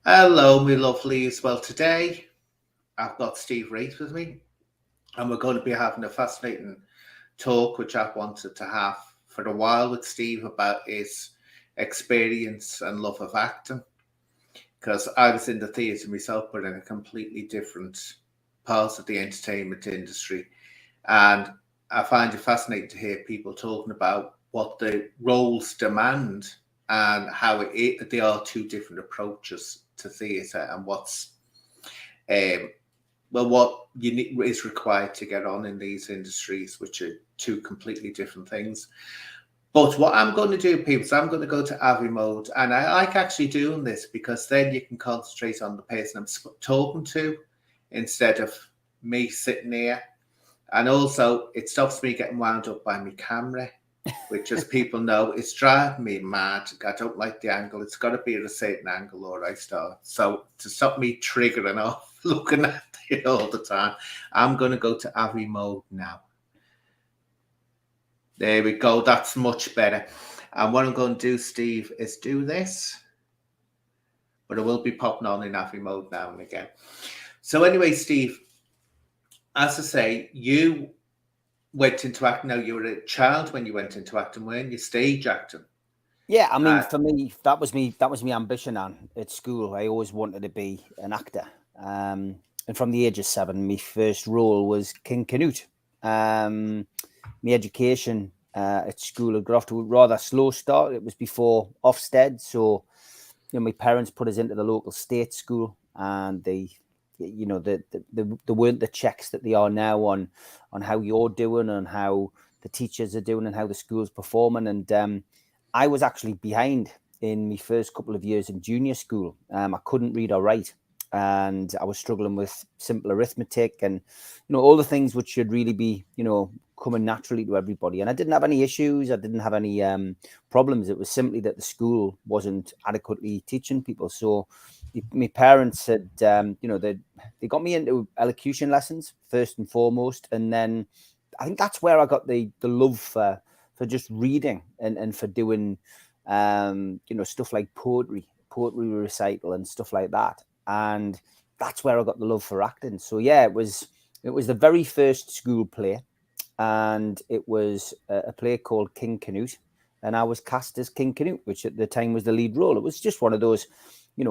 Hello, my lovelies. Well, today I've got Steve Wraith with me, and we're going to be having a fascinating talk, which I've wanted to have for a while with Steve about his experience and love of acting. Because I was in the theatre myself, but in a completely different part of the entertainment industry. And I find it fascinating to hear people talking about what the roles demand and how they are two different approaches to theatre and um, what is required to get on in these industries, which are two completely different things. But what I'm going to do, people, is I'm going to go to AVI mode, and I like actually doing this because then you can concentrate on the person I'm talking to instead of me sitting here. And also, it stops me getting wound up by my camera, which, as people know, is driving me mad. I don't like the angle. It's got to be at a certain angle or I start. So to stop me triggering off looking at it all the time, I'm going to go to AVI mode now. There we go. That's much better. And what I'm going to do, Steve, is do this. But I will be popping on in AVI mode now and again. So anyway, Steve, as I say, you went into acting. Now, you were a child when you went into acting, weren't you? Stage acting. Yeah, I mean, for me, that was my ambition at school. I always wanted to be an actor. And from the age of 7, my first role was King Canute. My education at school had got off to a rather slow start. It was before Ofsted, so my parents put us into the local state school, and they weren't the checks that they are now on how you're doing and how the teachers are doing and how the school's performing. And I was actually behind in my first couple of years in junior school. I couldn't read or write, and I was struggling with simple arithmetic and all the things which should really be coming naturally to everybody. And I didn't have any issues. I didn't have any problems. It was simply that the school wasn't adequately teaching people. So my parents said, they got me into elocution lessons first and foremost, and then I think that's where I got the love for just reading and for doing stuff like poetry recital and stuff like that. And that's where I got the love for acting. So yeah, it was the very first school play, and it was a play called King Canute, and I was cast as King Canute, which at the time was the lead role. It was just one of those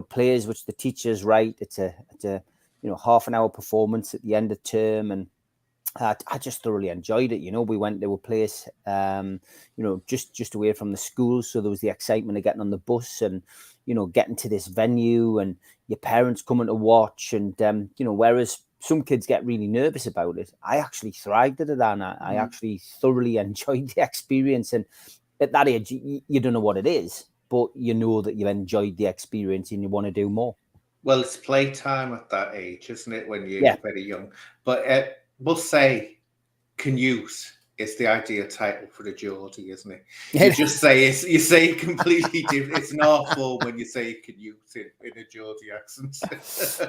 plays which the teachers write. It's a half an hour performance at the end of term, and I just thoroughly enjoyed it. We went to a place, just away from the school. So there was the excitement of getting on the bus and, getting to this venue and your parents coming to watch. And, whereas some kids get really nervous about it, I actually thrived at it, and I actually thoroughly enjoyed the experience. And at that age, you don't know what it is, but you know that you enjoyed the experience and you want to do more. Well, it's playtime at that age, isn't it, when you're very young? But we'll say Canute is the ideal title for the Geordie, isn't it? You just say you say completely different. It's an art form when you say Canute in a Geordie accent.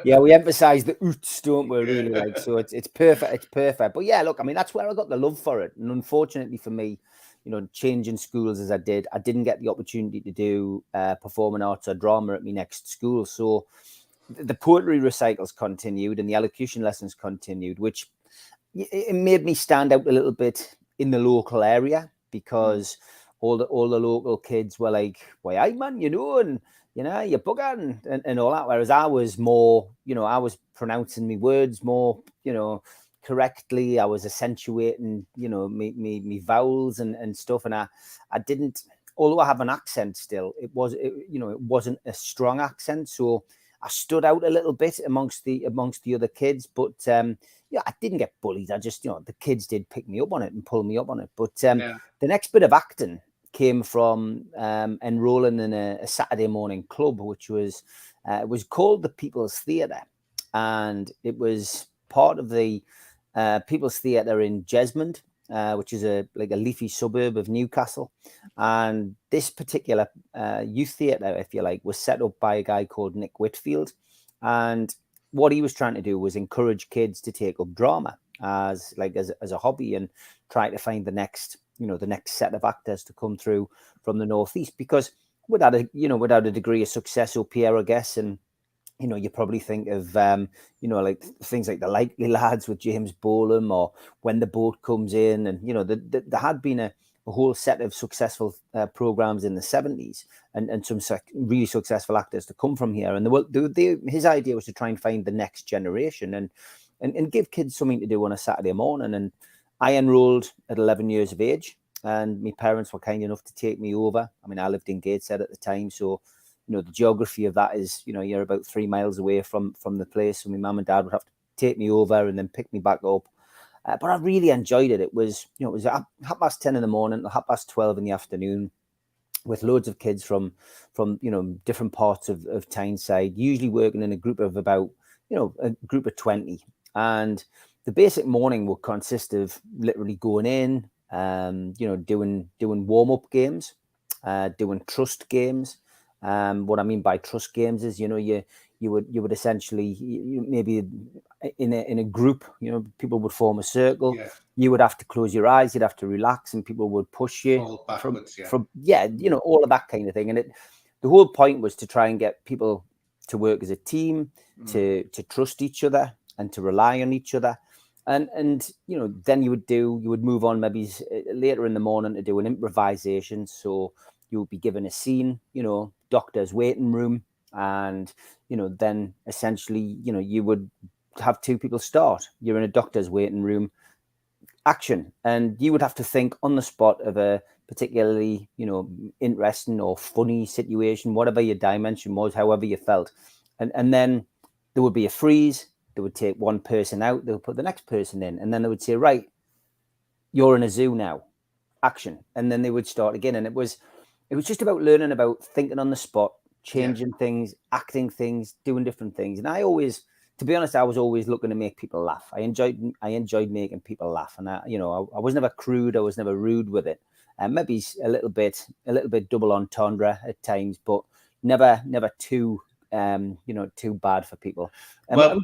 Yeah, we emphasise the oots, don't we? Really, like, so it's perfect. It's perfect. But yeah, look, I mean, that's where I got the love for it. And unfortunately for me, changing schools as I didn't get the opportunity to do performing arts or drama at my next school. So the poetry recitals continued and the elocution lessons continued, which it made me stand out a little bit in the local area, because all the local kids were like, "Why, aye, man, and you're bugger and all that." Whereas I was more, I was pronouncing my words more, correctly. I was accentuating, me vowels and stuff, and I didn't. Although I have an accent still, it wasn't a strong accent, so I stood out a little bit amongst the other kids. But I didn't get bullied. I just, the kids did pick me up on it and pull me up on it. But the next bit of acting came from enrolling in a Saturday morning club, which was it was called the People's Theatre, and it was part of the People's Theatre in Jesmond, which is a leafy suburb of Newcastle. And this particular youth theatre, if you like, was set up by a guy called Nick Whitfield. And what he was trying to do was encourage kids to take up drama as a hobby and try to find the next set of actors to come through from the Northeast. Because without a degree of success up here, I guess, and you probably think of, like things like The Likely Lads with James Bolam, or When the Boat Comes In. And, there had been a whole set of successful programs in the 70s, and some really successful actors to come from here. And his idea was to try and find the next generation, and give kids something to do on a Saturday morning. And I enrolled at 11 years of age, and my parents were kind enough to take me over. I mean, I lived in Gateshead at the time, so the geography of that is, you're about 3 miles away from the place. So my mum and dad would have to take me over and then pick me back up. But I really enjoyed it. It was, it was at 10:30 in the morning to 12:30 in the afternoon, with loads of kids from different parts of Tyneside, usually working in a group of about, a group of 20. And the basic morning will consist of literally going in, doing warm-up games, doing trust games. What I mean by trust games is, you would essentially, maybe in a group, people would form a circle. Yeah. You would have to close your eyes, you'd have to relax, and people would push you Fall backwards, from all of that kind of thing. And the whole point was to try and get people to work as a team, to trust each other and to rely on each other. And then you would move on maybe later in the morning to do an improvisation. So you would be given a scene, doctor's waiting room, and then essentially you would have two people start. You're in a doctor's waiting room, action, and you would have to think on the spot of a particularly interesting or funny situation, whatever your dimension was, however you felt. And then there would be a freeze. They would take one person out, they would put the next person in, and then they would say, right, you're in a zoo now, action. And then they would start again. And it was just about learning about thinking on the spot, changing things, acting things, doing different things. And to be honest, I was always looking to make people laugh. I enjoyed making people laugh, and I was never crude. I was never rude with it, and maybe a little bit double entendre at times, but never too too bad for people. And we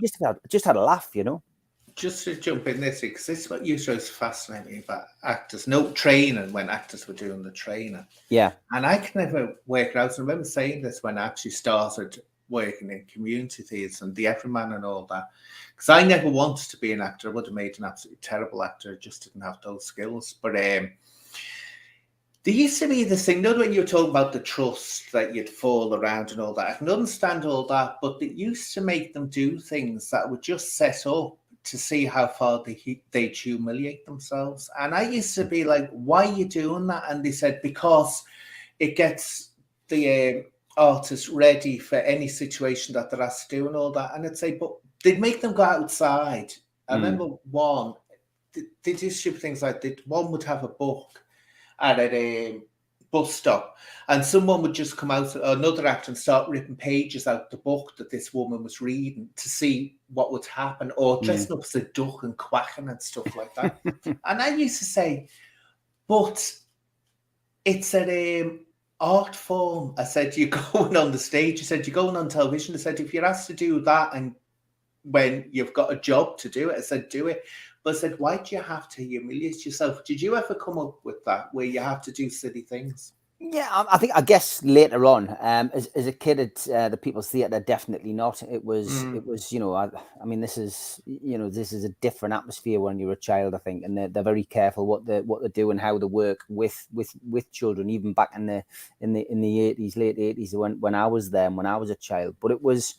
just had a laugh, Just to jump in this, because this is what used to fascinate me about actors. No training when actors were doing the training. Yeah. And I can never work it out. I remember saying this when I actually started working in community theatre and the Everyman and all that, because I never wanted to be an actor. I would have made an absolutely terrible actor. I just didn't have those skills. But there used to be this thing, when you were talking about the trust that you'd fall around and all that, I can understand all that, but it used to make them do things that were just set up to see how far they'd humiliate themselves. And I used to be like, why are you doing that? And they said, because it gets the artist ready for any situation that they're asked to do and all that. And I'd say, but they'd make them go outside. I remember one, they do stupid things like one would have a book at a bus stop, and someone would just come out, another actor, and start ripping pages out the book that this woman was reading to see what would happen, or dressing up as a duck and quacking and stuff like that. And I used to say, but it's an art form. I said, you're going on the stage. I said, you're going on television. I said, if you're asked to do that and when you've got a job to do it, I said, do it. But I said, why do you have to humiliate yourself? Did you ever come up with that, where you have to do silly things? Yeah, I guess later on, as a kid at the People's Theatre, definitely not. It was, I mean, this is a different atmosphere when you're a child, I think, and they're very careful what they do and how they work with children, even back in the 80s, late 80s, when I was there and when I was a child. But it was,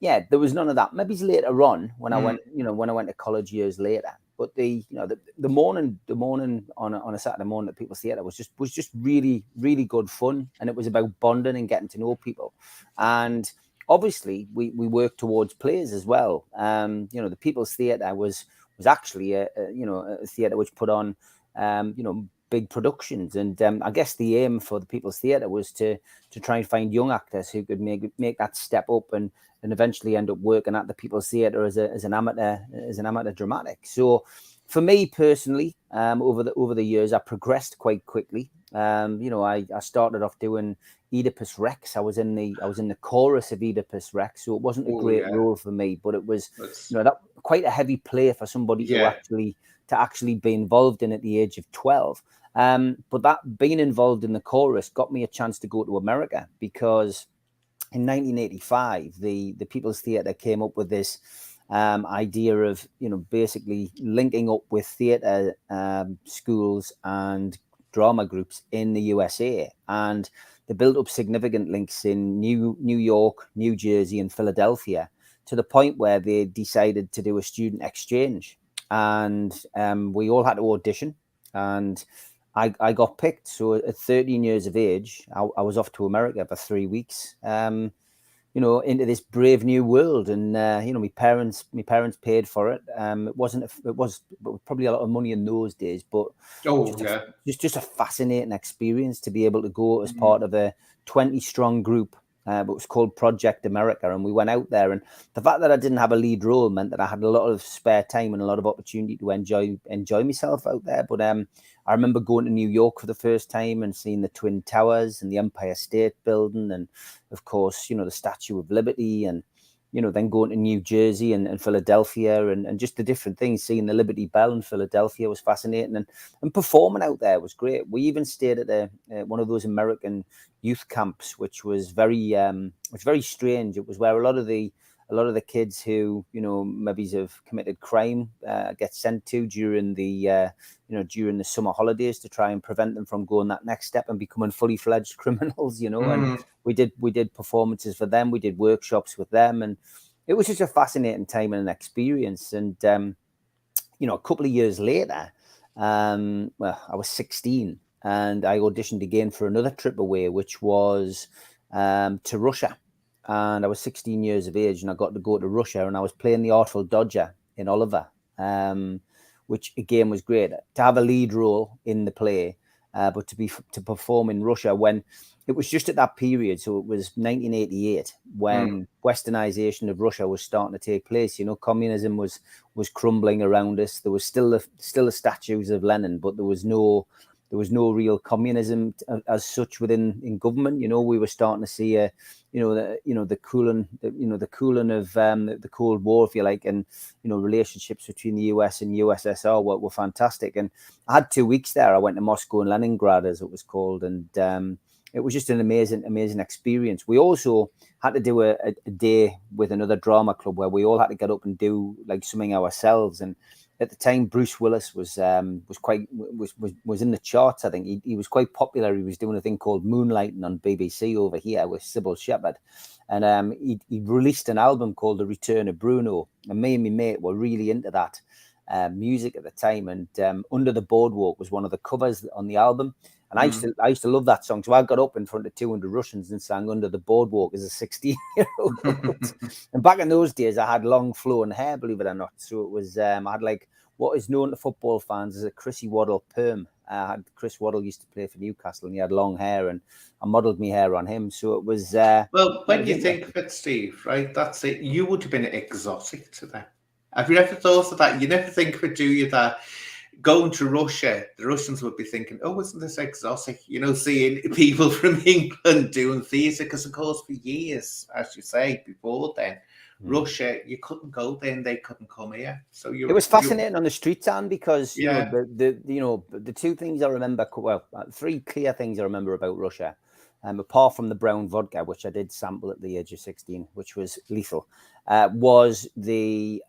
there was none of that. Maybe it's later on when I went, when I went to college years later. But the morning on a Saturday morning at People's Theatre was just really, really good fun, and it was about bonding and getting to know people. And obviously we worked towards plays as well. The People's Theatre was actually a theatre which put on big productions, and I guess the aim for the People's Theatre was to try and find young actors who could make that step up and eventually end up working at the People's Theatre as an amateur dramatic. So for me personally, over the years, I progressed quite quickly. I started off doing Oedipus Rex. I was in the chorus of Oedipus Rex, so it wasn't a great role for me, but it was that quite a heavy play for somebody to actually be involved in at the age of 12. But that being involved in the chorus got me a chance to go to America, because in 1985, the People's Theatre came up with this idea of, basically linking up with theatre schools and drama groups in the USA, and they built up significant links in New York, New Jersey, and Philadelphia, to the point where they decided to do a student exchange, and we all had to audition, and I got picked. So at 13 years of age, I was off to America for 3 weeks. Into this brave new world, and my parents paid for it. It was probably a lot of money in those days, but just a fascinating experience to be able to go as part of a 20-strong group. But it was called Project America, and we went out there. And the fact that I didn't have a lead role meant that I had a lot of spare time and a lot of opportunity to enjoy myself out there. But I remember going to New York for the first time and seeing the Twin Towers and the Empire State Building, and of course, the Statue of Liberty, and then going to New Jersey and Philadelphia, and just the different things. Seeing the Liberty Bell in Philadelphia was fascinating, and performing out there was great. We even stayed at one of those American youth camps, which was very strange. It was where a lot of the kids who maybe have committed crime get sent to during the during the summer holidays, to try and prevent them from going that next step and becoming fully fledged criminals. And we did performances for them. We did workshops with them, and it was just a fascinating time and an experience. And a couple of years later, I was 16, and I auditioned again for another trip away, which was to Russia. And I was 16 years of age, and I got to go to Russia, and I was playing the Artful Dodger in Oliver, which again was great to have a lead role in the play, but to perform in Russia when it was just at that period. So it was 1988 when westernization of Russia was starting to take place. Communism was crumbling around us. There was still the statues of Lenin, but there was no real communism as such in government. We were starting to see the cooling of the Cold War, if you like, and relationships between the US and USSR were fantastic. And I had 2 weeks there. I went to Moscow and Leningrad, as it was called, and it was just an amazing experience. We also had to do a day with another drama club where we all had to get up and do like something ourselves. And at the time, Bruce Willis was in the charts. I think he was quite popular. He was doing a thing called Moonlighting on BBC over here with Sybil Shepherd, and he released an album called The Return of Bruno. And me and my mate were really into that music at the time. And Under the Boardwalk was one of the covers on the album. And I used to love that song. So I got up in front of 200 Russians and sang Under the Boardwalk as a 16-year-old. And back in those days, I had long flowing hair, believe it or not. So it was, I had like what is known to football fans as a Chrissy Waddle perm. Chris Waddle used to play for Newcastle, and he had long hair, and I modelled my hair on him. So it was... well, when you think of it, Steve, right, that's it. You would have been exotic to them. Have you ever thought of that? You never think of it, do you, that... going to Russia, the Russians would be thinking, oh, isn't this exotic? Seeing people from England doing theatre, because, of course, for years, as you say, before then, Russia, you couldn't go there and they couldn't come here. So it was fascinating on the streets, Anne, because the two things I remember, three clear things I remember about Russia, apart from the brown vodka, which I did sample at the age of 16, which was lethal, was the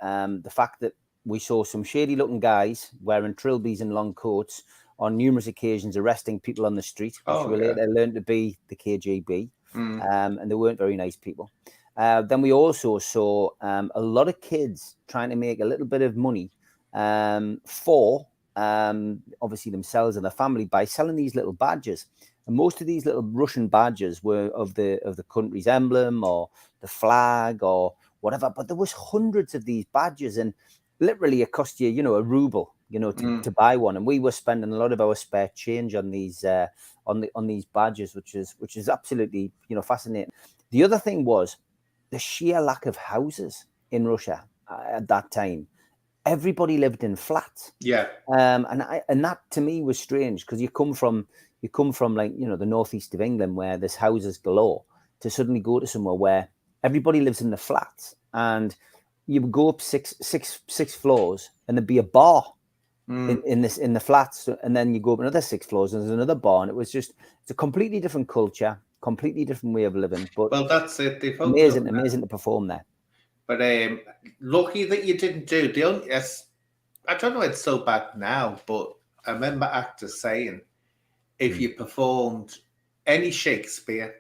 fact that we saw some shady-looking guys wearing trilbies and long coats on numerous occasions, arresting people on the street, which later learned to be the KGB, and they weren't very nice people. Then we also saw a lot of kids trying to make a little bit of money for obviously themselves and their family by selling these little badges. And most of these little Russian badges were of the country's emblem or the flag or whatever. But there was hundreds of these badges, and literally it cost you, a ruble, to buy one. And we were spending a lot of our spare change on these on these badges, which is absolutely, fascinating. The other thing was the sheer lack of houses in Russia at that time. Everybody lived in flats. Yeah. And that to me was strange, because you come from like, the northeast of England where there's houses galore, to suddenly go to somewhere where everybody lives in the flats, and you would go up six floors and there'd be a bar in the flats, and then you go up another 6 floors and there's another bar, and it's a completely different culture. completely different way of living. But Well, that's it. They've opened up amazing to perform there. But lucky that you didn't do the only. Yes, I don't know. It's so bad now, but I remember actors saying if you performed any Shakespeare,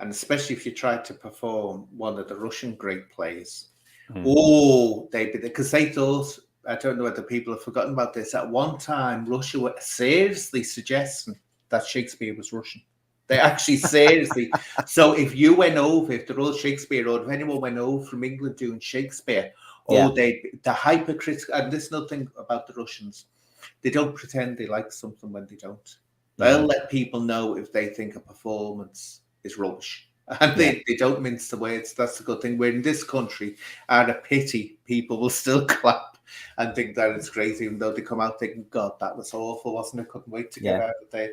and especially if you tried to perform one of the Russian great plays, they'd be there because they thought. I don't know whether people have forgotten about this. At one time, Russia were seriously suggesting that Shakespeare was Russian. They actually seriously. So if you went over, if the Royal Shakespeare, or if anyone went over from England doing Shakespeare, the hypercritical. And there's nothing about the Russians. They don't pretend they like something when they don't. They'll let people know if they think a performance is rubbish. And they don't mince the words. That's the good thing. We're in this country, out of pity, people will still clap and think that it's great, even though they come out thinking, God, that was awful, wasn't it? Couldn't wait to get out of there.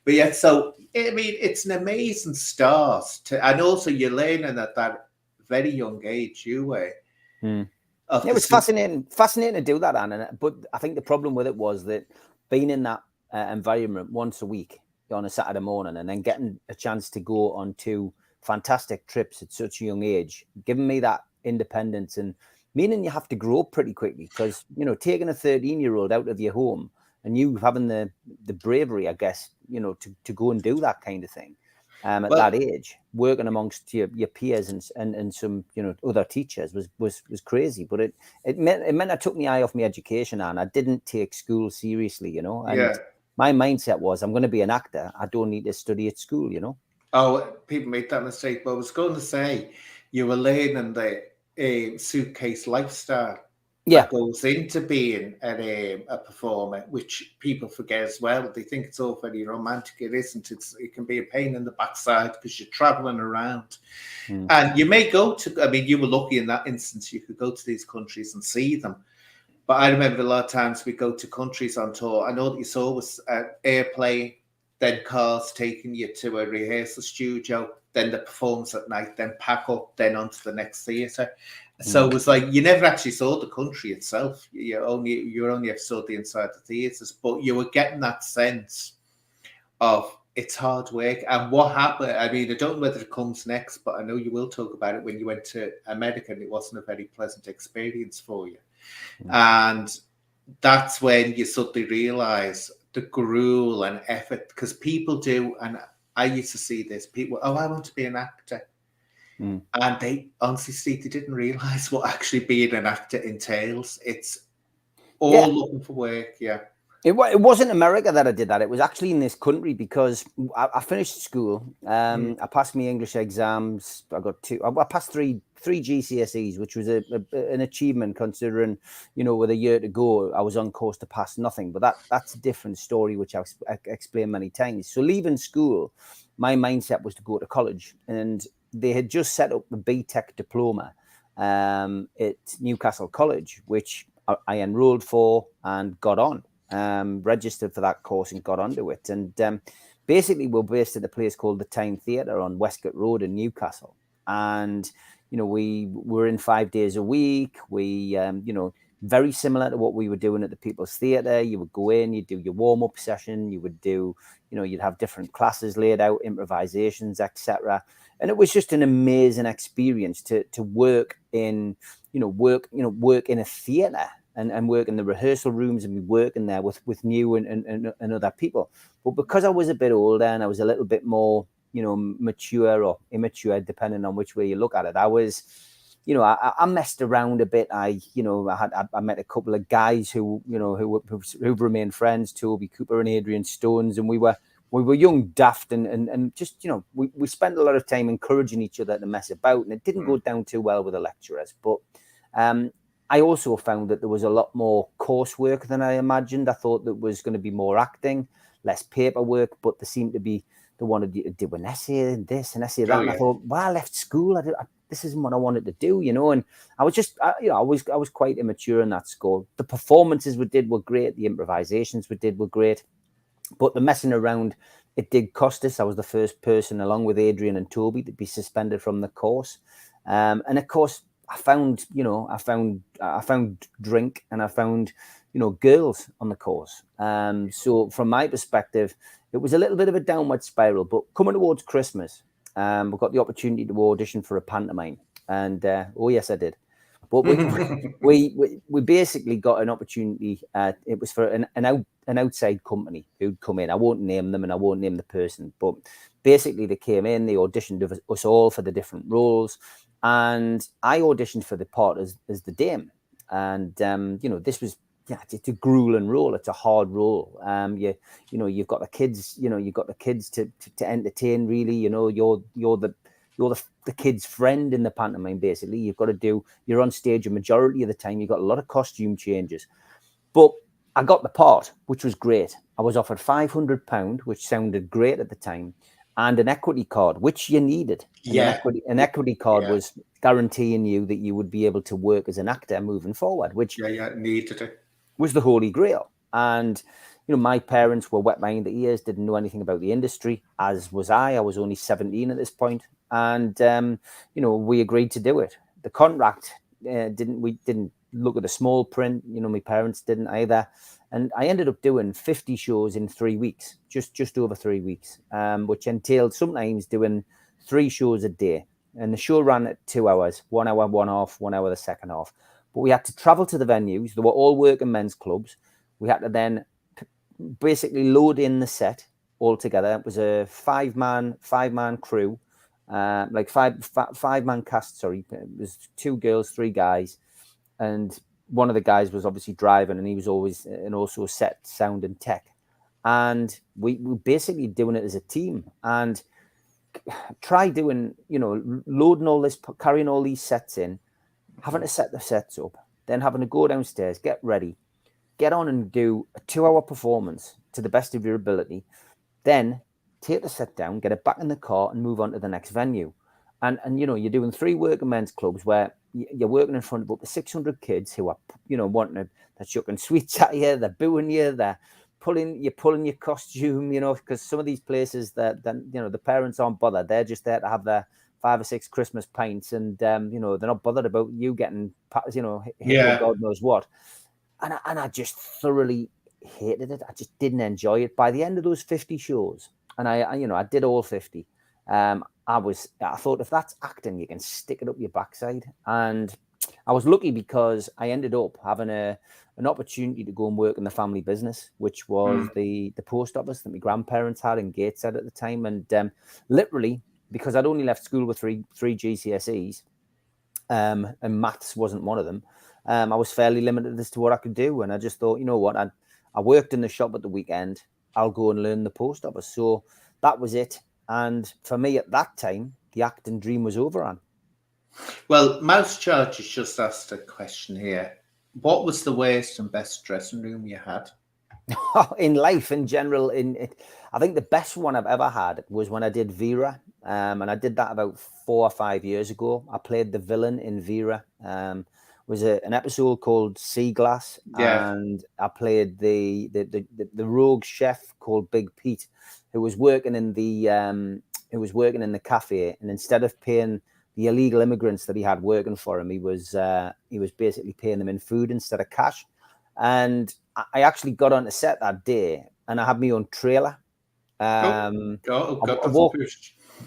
But yeah, so I mean, it's an amazing start and also you're learning at that very young age. You were. It was fascinating to do that, Anne. But I think the problem with it was that being in that environment once a week on a Saturday morning, and then getting a chance to go on 2 fantastic trips at such a young age, giving me that independence and meaning you have to grow up pretty quickly, because taking a 13-year-old out of your home and you having the bravery, I guess, to go and do that kind of thing at that age, working amongst your peers and some other teachers was crazy. But it meant I took my eye off my education, and I didn't take school seriously, and my mindset was, I'm going to be an actor, I don't need to study at school. Oh, people make that mistake. But I was going to say, you were learning the Suitcase Lifestyle that goes into being a performer, which people forget as well. They think it's all very romantic. It isn't. It can be a pain in the backside because you're traveling around. And you may go to, I mean, you were lucky in that instance, you could go to these countries and see them. But I remember a lot of times we go to countries on tour. I know that you saw was airplane, then cars taking you to a rehearsal studio, then the performance at night, then pack up, then on to the next theatre. So it was like you never actually saw the country itself. You only ever saw the inside the theatres, but you were getting that sense of it's hard work. And what happened, I mean, I don't know whether it comes next, but I know you will talk about it when you went to America and it wasn't a very pleasant experience for you. And that's when you suddenly realise the gruel and effort, because people do, and I used to see this, people, I want to be an actor. And they honestly, Steve, they didn't realise what actually being an actor entails. It's all looking for work, It wasn't America that I did that. It was actually in this country, because I finished school. I passed my English exams. I got 2. I passed three GCSEs, which was an achievement considering, with a year to go, I was on course to pass nothing. But that's a different story, which I've explained many times. So leaving school, my mindset was to go to college, and they had just set up the BTEC diploma at Newcastle College, which I enrolled for and got on. Registered for that course and got onto it. And basically we're based at a place called the Time Theatre on Westcott Road in Newcastle. And, we were in 5 days a week. We, very similar to what we were doing at the People's Theatre. You would go in, you'd do your warm-up session, you would do, you'd have different classes laid out, improvisations, etc. And it was just an amazing experience to work in, work in a theatre. And work in the rehearsal rooms and be working there with new and other people. But because I was a bit older and I was a little bit more, mature or immature, depending on which way you look at it, I was, I messed around a bit. I met a couple of guys who've remained friends, Toby Cooper and Adrian Stones, and we were young, daft, and just, we spent a lot of time encouraging each other to mess about, and it didn't go down too well with the lecturers. But I also found that there was a lot more coursework than I imagined. I thought there was going to be more acting, less paperwork, but they wanted you to do an essay and this, an essay that. And I thought, well, I left school. This isn't what I wanted to do, and I was just, I was quite immature in that score. The performances we did were great. The improvisations we did were great, but the messing around, it did cost us. I was the first person, along with Adrian and Toby, to be suspended from the course. And of course, I found drink, and I found, girls on the course. So from my perspective, it was a little bit of a downward spiral. But coming towards Christmas, we got the opportunity to audition for a pantomime, and oh yes, I did. But we basically got an opportunity. It was for an outside company who'd come in. I won't name them and I won't name the person, but basically they came in, they auditioned us all for the different roles, and I auditioned for the part as the dame. And this was it's a grueling role. It's a hard role. You've got the kids. You've got the kids to entertain. Really, you're the kid's friend in the pantomime. Basically, you're on stage a majority of the time. You've got a lot of costume changes, but I got the part, which was great. I was offered £500, which sounded great at the time, and an equity card, which you needed. An equity card was guaranteeing you that you would be able to work as an actor moving forward, which needed it. Was the holy grail. And my parents were wet behind the ears, didn't know anything about the industry, as was I. I was only 17 at this point, and we agreed to do it. The contract we didn't look at the small print. My parents didn't either, and I ended up doing 50 shows in 3 weeks, just over 3 weeks, which entailed sometimes doing 3 shows a day. And the show ran at 2 hours, 1 hour, one half, 1 hour the second half. But we had to travel to the venues. They were all working men's clubs. We had to then basically load in the set all together. It was a five-man crew, like five-man cast. Sorry, it was 2 girls, 3 guys, and one of the guys was obviously driving, and he was always and also set sound and tech. And we basically doing it as a team. And try doing, loading all this, carrying all these sets in, having to set the sets up, then having to go downstairs, get ready, get on and do a 2-hour performance to the best of your ability, then take the set down, get it back in the car and move on to the next venue. And you're doing 3 working men's clubs where you're working in front of up to 600 kids who are, wanting to, they're chucking sweets at you, they're booing you, they're pulling your costume, because some of these places that the parents aren't bothered. They're just there to have their 5 or 6 Christmas pints, and they're not bothered about you getting hit God knows what. And I just thoroughly hated it. I just didn't enjoy it. By the end of those 50 shows, and I did all 50. I thought, if that's acting, you can stick it up your backside. And I was lucky because I ended up having an opportunity to go and work in the family business, which was the post office that my grandparents had in Gateshead at the time. And literally, because I'd only left school with three GCSEs, and maths wasn't one of them, I was fairly limited as to what I could do. And I just thought, what, I worked in the shop at the weekend, I'll go and learn the post office. So that was it. And for me at that time, the acting dream was over on. Well, Mouse Church has just asked a question here. What was the worst and best dressing room you had? In life, in general, I think the best one I've ever had was when I did Vera, and I did that about 4 or 5 years ago. I played the villain in Vera. It was an episode called Sea Glass, and I played the rogue chef called Big Pete, who was working in the cafe, and instead of paying the illegal immigrants that he had working for him, he was basically paying them in food instead of cash. And I actually got on the set that day, and I had my own trailer.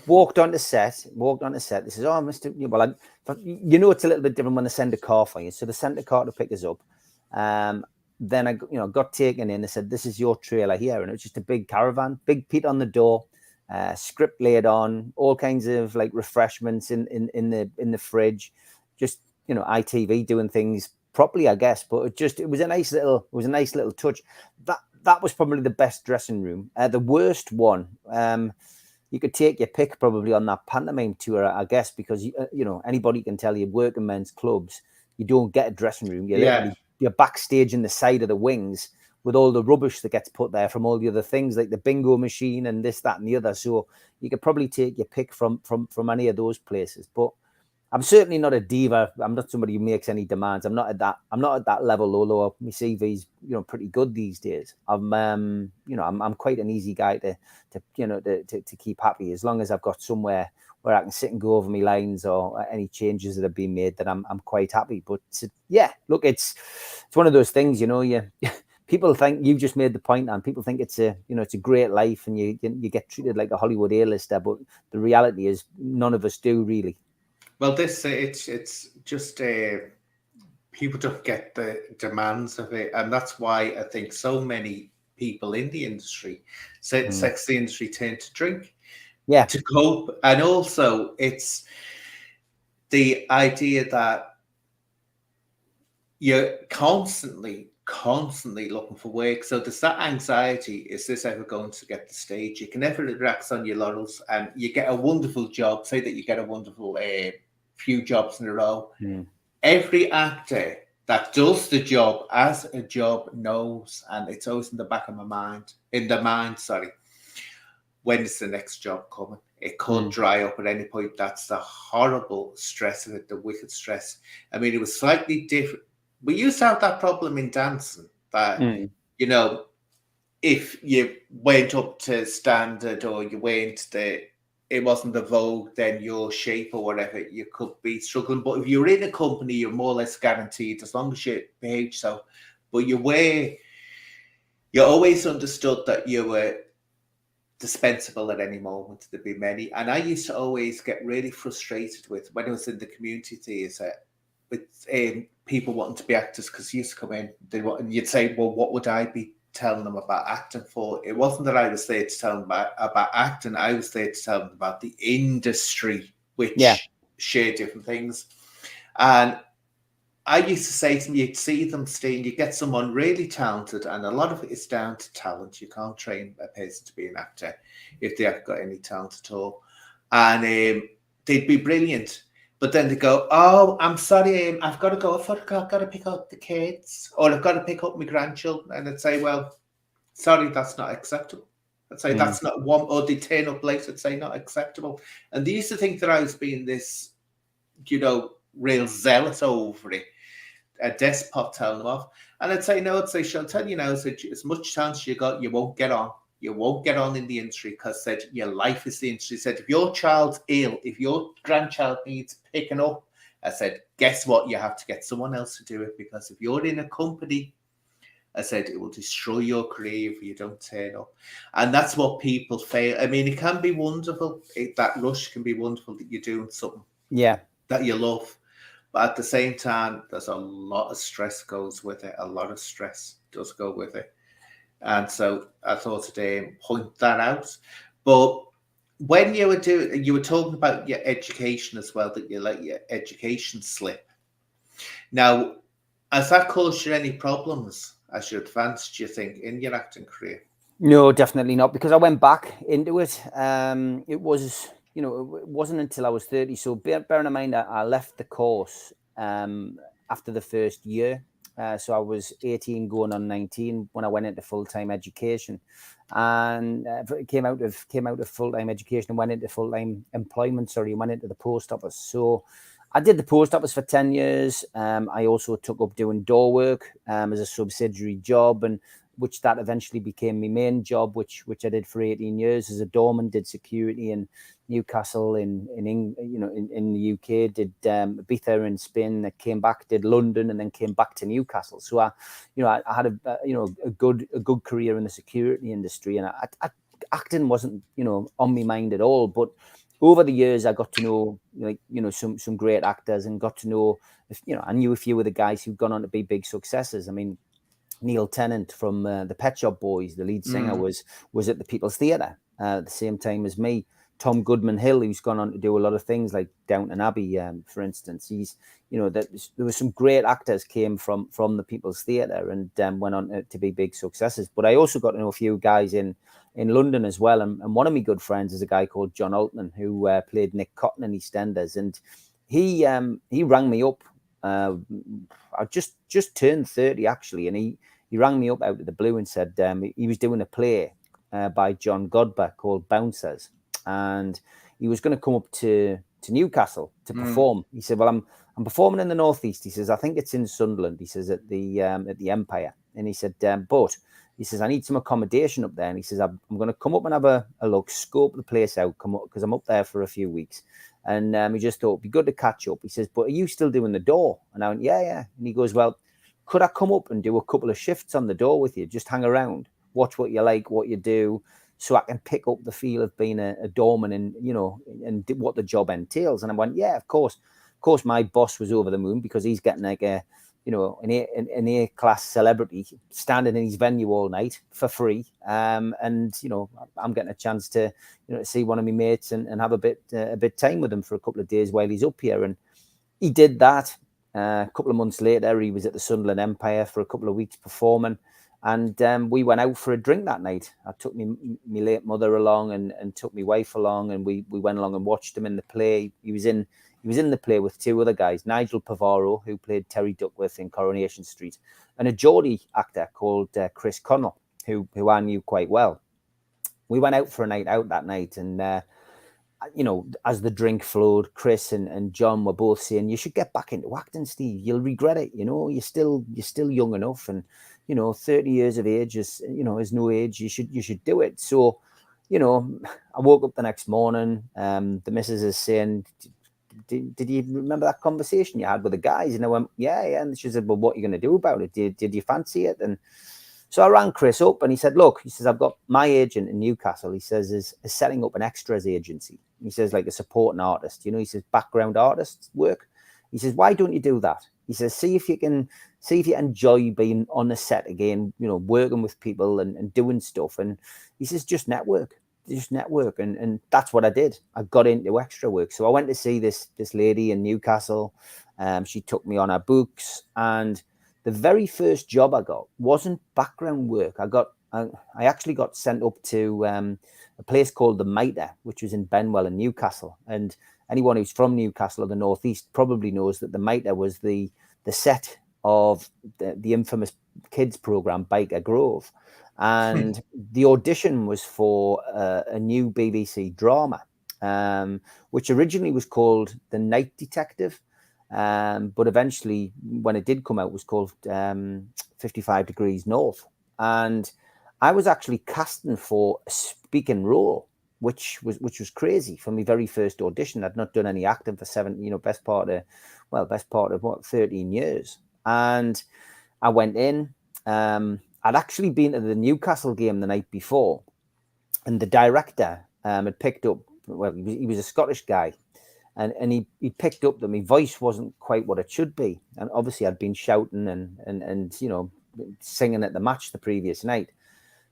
Walked on the set. This is, Mr. Well, it's a little bit different when they send a car for you. So they sent a car to pick us up. Then I got taken in. They said, "This is your trailer here," and it was just a big caravan, Big Pete on the door. Script laid on, all kinds of like refreshments in the fridge, just ITV doing things properly, I guess. But it was a nice little touch. That was probably the best dressing room. The worst one, you could take your pick probably on that pantomime tour, I guess, because anybody can tell you, working men's clubs, you don't get a dressing room. You're backstage in the side of the wings with all the rubbish that gets put there from all the other things, like the bingo machine and this, that, and the other. So you could probably take your pick from any of those places. But I'm certainly not a diva. I'm not somebody who makes any demands. I'm not at that level, although my CV's pretty good these days. I'm quite an easy guy to keep happy, as long as I've got somewhere where I can sit and go over my lines or any changes that have been made, that I'm quite happy. But look, it's one of those things, people think you just made the point, and people think it's a it's a great life, and you get treated like a Hollywood A-lister, but the reality is none of us do really. Well, this it's just people don't get the demands of it, and that's why I think so many people in the industry, sex the industry, tend to drink, to cope, and also it's the idea that you're constantly looking for work. So there's that anxiety: is this ever going to get the stage? You can never relax on your laurels, and you get a wonderful job. Say that you get a wonderful few jobs in a row. Every actor that does the job as a job knows, and it's always in the back of when is the next job coming? It could dry up at any point. That's the horrible stress of it, the wicked stress. I mean, it was slightly different. We used to have that problem in dancing that, if you went up to standard or you went it wasn't the vogue, then your shape or whatever, you could be struggling. But if you're in a company, you're more or less guaranteed as long as you behave yourself. But you always understood that you were dispensable at any moment. There'd be many. And I used to always get really frustrated with, when I was in the community theatre, with people wanting to be actors, because you used to come in, and you'd say, well, what would I be telling them about acting for? It wasn't that I was there to tell them about acting. I was there to tell them about the industry, which share different things. And I used to say to them, you'd see them, Steen, you get someone really talented, and a lot of it is down to talent. You can't train a person to be an actor if they haven't got any talent at all. And they'd be brilliant. But then they go, oh, I'm sorry, I've got to go. I've got to pick up the kids, or I've got to pick up my grandchildren. And I'd say, well, sorry, that's not acceptable. I'd say that's not one, or they turn up late, I'd say not acceptable. And they used to think that I was being this, real zealous over it, a despot telling them off. And I'd say, no, I'd say, I'll tell you now, as much chance you got, you won't get on. You won't get on in the industry, because said your life is the industry. Said if your child's ill, if your grandchild needs picking up, I said, guess what? You have to get someone else to do it, because if you're in a company, I said, it will destroy your career if you don't turn up. And that's what people fail. I mean, it can be wonderful. That rush can be wonderful that you're doing something that you love. But at the same time, there's a lot of stress goes with it. A lot of stress does go with it. And so I thought today point that out. But when you were talking about your education as well, that you let your education slip. Now, has that caused you any problems as you advanced, do you think, in your acting career? No, definitely not, because I went back into it. It was, it wasn't until I was 30. So bearing in mind that I left the course after the first year. So I was 18 going on 19 when I went into full-time education, and came out of full-time education and went into full-time employment. Went into the post office. So I did the post office for 10 years. I also took up doing door work as a subsidiary job, and which that eventually became my main job, which I did for 18 years as a doorman. Did security in Newcastle, in the UK, did Ibiza and Spain. Came back, did London, and then came back to Newcastle. So I had a good career in the security industry, and acting wasn't on my mind at all. But over the years, I got to know some great actors, and got to know I knew a few of the guys who'd gone on to be big successes. I mean, Neil Tennant from the Pet Shop Boys, the lead singer, was at the People's Theatre at the same time as me. Tom Goodman Hill, who's gone on to do a lot of things like Downton Abbey, for instance. He's, there were some great actors came from the People's Theatre and went on to be big successes. But I also got to know a few guys in London as well. And one of my good friends is a guy called John Altman, who played Nick Cotton in EastEnders. And he rang me up. I just turned 30 actually, and he rang me up out of the blue and said he was doing a play by John Godber called Bouncers, and he was going to come up to Newcastle to perform. He said, "Well, I'm performing in the Northeast." He says, "I think it's in Sunderland." He says, "At the Empire," and he said, "But," he says, "I need some accommodation up there." And he says, I'm going to come up and have a look, scope the place out, come up, because I'm up there for a few weeks. And he just thought it'd be good to catch up. He says, "But are you still doing the door?" And I went, yeah. And he goes, "Well, could I come up and do a couple of shifts on the door with you? Just hang around, watch what you like, what you do, so I can pick up the feel of being a doorman and, and what the job entails. And I went, yeah, of course. Of course, my boss was over the moon because he's getting like an A-class celebrity standing in his venue all night for free. And, I'm getting a chance to, see one of my mates and have a bit time with him for a couple of days while he's up here. And he did that. A couple of months later, he was at the Sunderland Empire for a couple of weeks performing. And we went out for a drink that night. I took my late mother along and took my wife along, and we went along and watched him in the play. He was in the play with two other guys, Nigel Pavaro, who played Terry Duckworth in Coronation Street, and a Geordie actor called Chris Connell, who I knew quite well. We went out for a night out that night, and as the drink flowed, Chris and John were both saying, you should get back into acting, Steve. You'll regret it. You're still young enough, and 30 years of age is no age. You should do it. So, I woke up the next morning. The missus is saying, did you remember that conversation you had with the guys? And I went, yeah. And she said, well, what are you going to do about it? Did you fancy it? And so I rang Chris up, and he said, look, I've got my agent in Newcastle. He says, is setting up an extras agency. He says, like a supporting artist, he says, background artists work. He says, why don't you do that? He says, see if you enjoy being on the set again, working with people and doing stuff. And he says, just network. And that's what I did. I got into extra work. So I went to see this lady in Newcastle. She took me on her books, and the very first job I got wasn't background work. I actually got sent up to a place called the Mitre, which was in Benwell in Newcastle. And anyone who's from Newcastle or the Northeast probably knows that the Mitre was the set of the infamous kids program Biker Grove. And the audition was for a new BBC drama, which originally was called The Night Detective. But eventually, when it did come out, it was called 55 Degrees North. And I was actually casting for a speaking role, which was crazy for my very first audition. I'd not done any acting for best part of 13 years. And I went in. I'd actually been to the Newcastle game the night before, and the director had picked up. Well, he was a Scottish guy. And he picked up that my voice wasn't quite what it should be. And obviously I'd been shouting and singing at the match the previous night.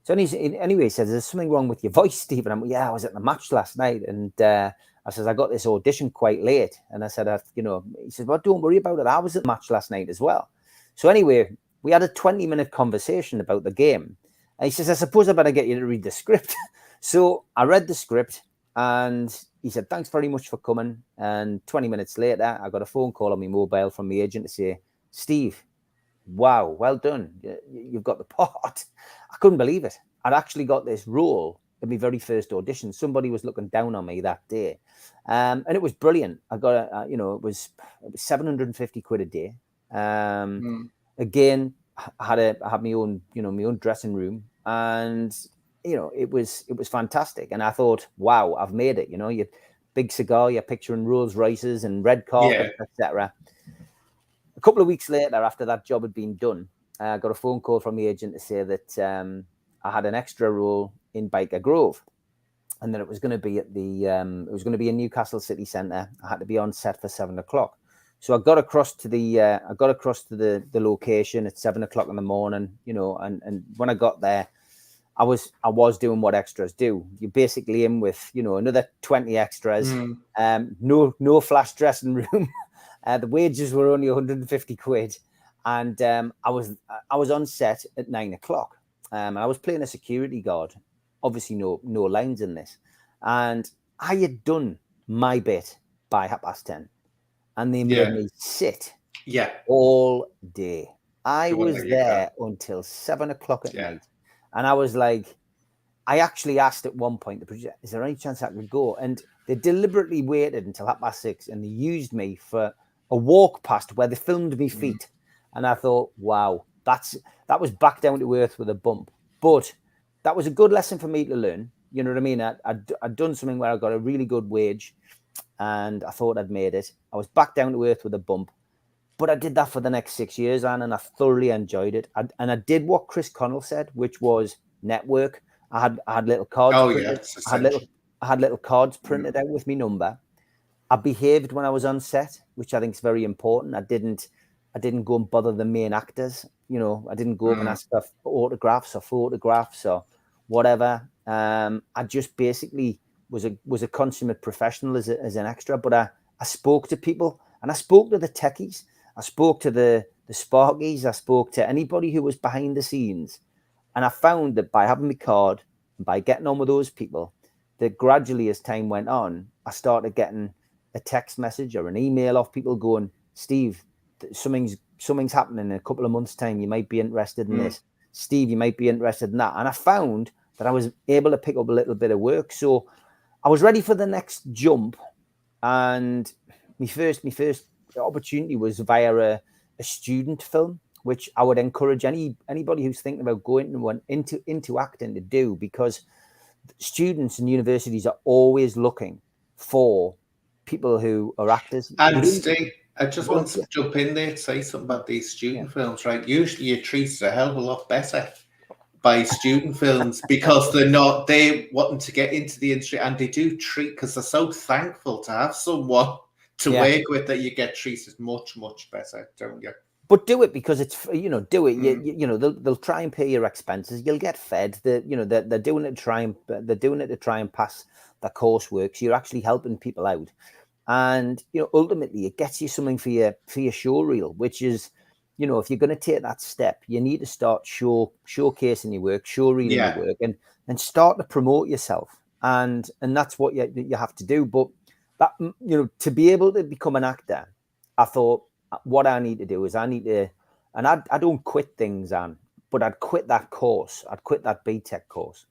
So anyway, he says, there's something wrong with your voice, Steve. And I'm like, yeah, I was at the match last night. And I says, I got this audition quite late. And I said, he says, well, don't worry about it. I was at the match last night as well. So anyway, we had a 20-minute conversation about the game. And he says, I suppose I better get you to read the script. So I read the script, and he said, thanks very much for coming. And 20 minutes later, I got a phone call on my mobile from my agent to say, Steve, wow, well done. You've got the part. I couldn't believe it. I'd actually got this role in my very first audition. Somebody was looking down on me that day. And it was brilliant. I got, it was 750 quid a day. Again, I had my own, my own dressing room, and it was fantastic. And I thought, wow, I've made it. You big cigar, you're picturing Rolls Royces and red carpet, etc. A couple of weeks later, after that job had been done, I got a phone call from the agent to say that I had an extra role in Biker Grove, and that it was going to be at in Newcastle City Centre. I had to be on set for 7:00. So I got across to the location at 7:00 in the morning, and when I got there, I was doing what extras do. You're basically in with, another 20 extras, no flash dressing room. The wages were only 150 quid. And I was on set at 9:00. And I was playing a security guard. Obviously no lines in this. And I had done my bit by 10:30. And they made me sit all day. I was there until 7:00 at night. And I was like, I actually asked at one point, the producer, is there any chance I could go? And they deliberately waited until 6:30, and they used me for a walk past where they filmed me feet. And I thought, wow, that was back down to earth with a bump. But that was a good lesson for me to learn. You know what I mean? I'd done something where I got a really good wage, and I thought I'd made it. I was back down to earth with a bump. But I did that for the next 6 years, Anne, and I thoroughly enjoyed it. And I did what Chris Connell said, which was network. I had little cards Oh yeah, printed. it's I essential. had little cards printed out with my number. I behaved when I was on set, which I think is very important. I didn't go and bother the main actors. I didn't go up and ask for autographs or photographs or whatever. I just basically was a consummate professional as an extra. But I spoke to people, and I spoke to the techies. I spoke to the Sparkies. I spoke to anybody who was behind the scenes, and I found that by having my card and by getting on with those people, that gradually as time went on, I started getting a text message or an email off people going, Steve, something's happening in a couple of months' time. You might be interested in this. Steve, you might be interested in that. And I found that I was able to pick up a little bit of work. So I was ready for the next jump. And my first opportunity was via a student film, which I would encourage anybody who's thinking about going into acting to do, because students and universities are always looking for people who are actors. And Steve, I just want to jump in there to say something about these student films, right? Usually you're treated a hell of a lot better by student films because they want to get into the industry, and they do treat, because they're so thankful to have someone to work with, that you get treated much, much better, don't you? But do it because it's, do it. They'll try and pay your expenses. You'll get fed. They're doing it to try and pass the coursework. So you're actually helping people out, and ultimately it gets you something for your show reel, which is, if you're going to take that step, you need to start showcasing your work, show reeling your work, and start to promote yourself, and that's what you have to do. But that, to be able to become an actor, I thought, what I need to do is and I don't quit things, Anne, but I'd quit that course. I'd quit that BTEC course.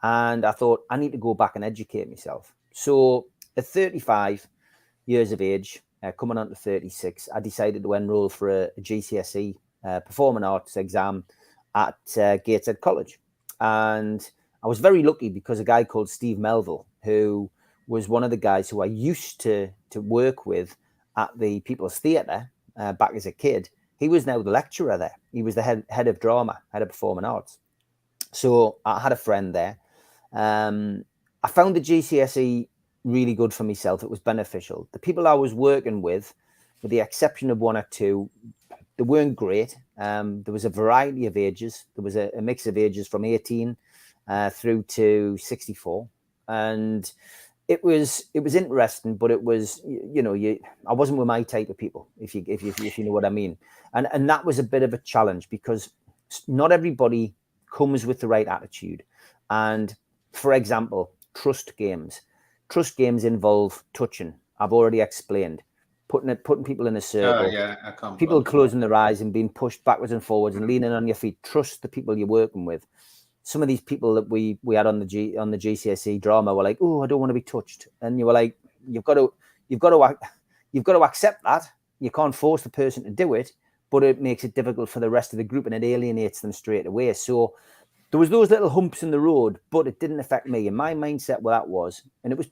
And I thought, I need to go back and educate myself. So at 35 years of age, coming on to 36, I decided to enroll for a GCSE performing arts exam at Gateshead College. And I was very lucky because a guy called Steve Melville, who was one of the guys who I used to work with at the People's Theatre, back as a kid, he was now the lecturer there. He was the head of drama, head of performing arts. So I had a friend there. I found the GCSE really good for myself. It was beneficial. The people I was working with the exception of one or two, they weren't great. There was a variety of ages. There was a mix of ages from 18 through to 64. And it was interesting, but it was, I wasn't with my type of people, if you know what I mean. And that was a bit of a challenge because not everybody comes with the right attitude. And for example, trust games involve touching. I've already explained, putting people in a circle, people closing their eyes and being pushed backwards and forwards and leaning on your feet. Trust the people you're working with. Some of these people that we had on the GCSE drama were like, "Oh, I don't want to be touched," and you were like, "You've got to accept that. You can't force the person to do it, but it makes it difficult for the rest of the group and it alienates them straight away." So there was those little humps in the road, but it didn't affect me. And my mindset, well, that was, and it was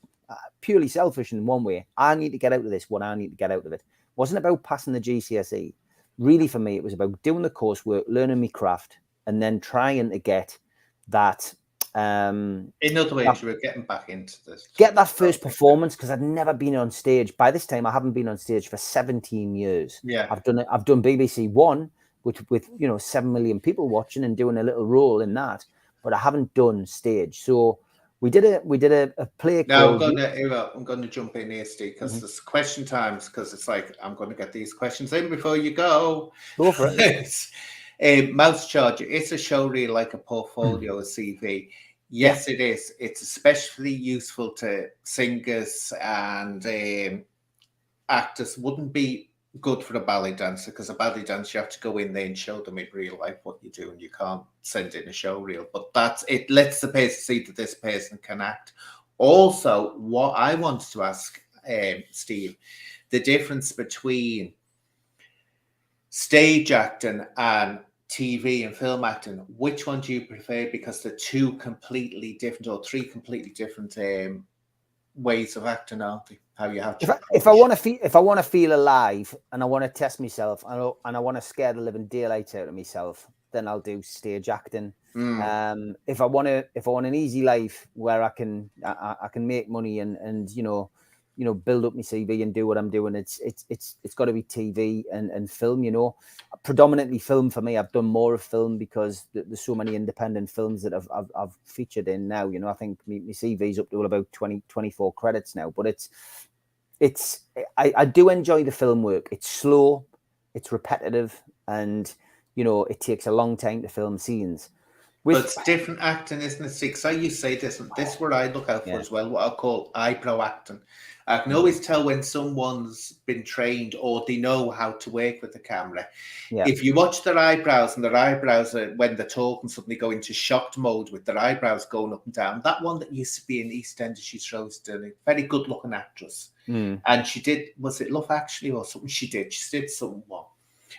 purely selfish in one way. I need to get out of this. What I need to get out of it wasn't about passing the GCSE. Really, for me, it was about doing the coursework, learning my craft, and then trying to get that. In other words, you were getting back into this. Get that first performance, because I'd never been on stage. By this time, I haven't been on stage for 17 years. Yeah, I've done BBC One, with 7 million people watching and doing a little role in that, but I haven't done stage. So we did a play. Now I'm going to jump in here, Steve, because there's question times. Because it's like I'm going to get these questions in before you go. Go for it. Mouse Charger. It's a show reel like a portfolio, a CV. Yes, it is. It's especially useful to singers and actors. Wouldn't be good for a ballet dancer, because a ballet dancer, you have to go in there and show them in real life what you do, and you can't send in a show reel. But it lets the person see that this person can act. Also, what I wanted to ask Steve, the difference between stage acting and TV and film acting, which one do you prefer? Because they're two completely different, or three completely different ways of acting, aren't they? How you have to If I want to feel alive and I want to test myself and I want to scare the living daylights out of myself, then I'll do stage acting. If I want an easy life where I can make money and build up my CV and do what I'm doing, it's got to be TV and film. Predominantly film for me. I've done more of film because there's so many independent films that I've featured in now. I think my CV's up to about 24 credits now, but I do enjoy the film work. It's slow, it's repetitive, and it takes a long time to film scenes. But it's different acting, isn't it? See, so you say this is what I look out for as well, what I call eyebrow acting. I can always tell when someone's been trained or they know how to work with the camera. Yeah. If you watch their eyebrows and their eyebrows are, when they're talking, suddenly go into shocked mode with their eyebrows going up and down. That one that used to be in EastEnders, she's a very good looking actress. And she did, was it Love Actually or something? She did something wrong.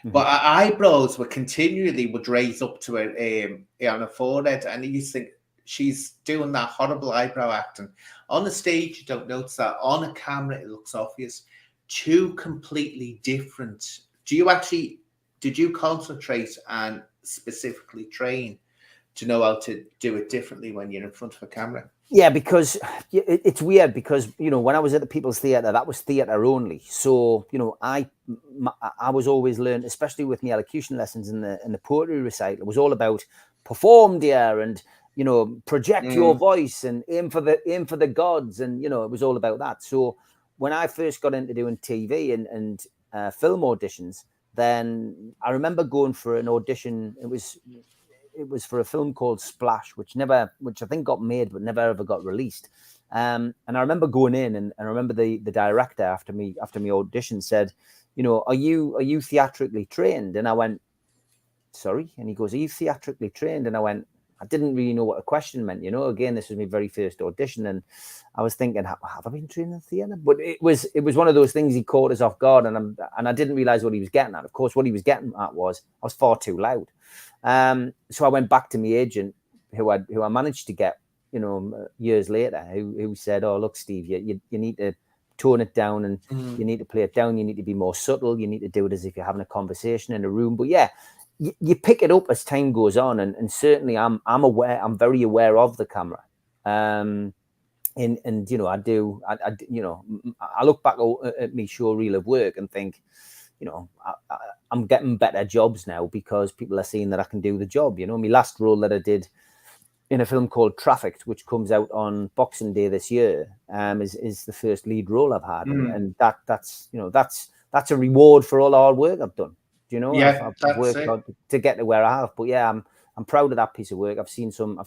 But her eyebrows would raise up to her on her forehead, and you think she's doing that horrible eyebrow acting. On the stage, you don't notice that. On a camera, it looks obvious. Two completely different. Did you concentrate and specifically train to know how to do it differently when you're in front of a camera? Yeah, because it's weird because, when I was at the People's Theatre, that was theatre only. So, I was always learning, especially with my elocution lessons in the poetry recital, it was all about perform, dear, and, project your voice and aim for the gods. And, it was all about that. So when I first got into doing TV and film auditions, then I remember going for an audition. It was for a film called Splash, which I think got made, but never ever got released. And I remember going in and I remember the director after me audition said, are you theatrically trained? And I went, sorry. And he goes, are you theatrically trained? And I went, I didn't really know what a question meant. Again, this was my very first audition. And I was thinking, have I been trained in theatre? But it was one of those things he caught us off guard. And I didn't realize what he was getting at. Of course, what he was getting at was I was far too loud. So I went back to my agent, who I managed to get, years later, who said, "Oh, look, Steve, you need to tone it down, and you need to play it down. You need to be more subtle. You need to do it as if you're having a conversation in a room." But yeah, you pick it up as time goes on, and certainly I'm aware. I'm very aware of the camera. And I do. I look back at my show reel of work and think, I'm getting better jobs now because people are seeing that I can do the job. My last role that I did in a film called Trafficked, which comes out on Boxing Day this year, is the first lead role I've had, and that's a reward for all the hard work I've done. Yeah, I've worked hard to get to where I have. But yeah, I'm proud of that piece of work. I've seen some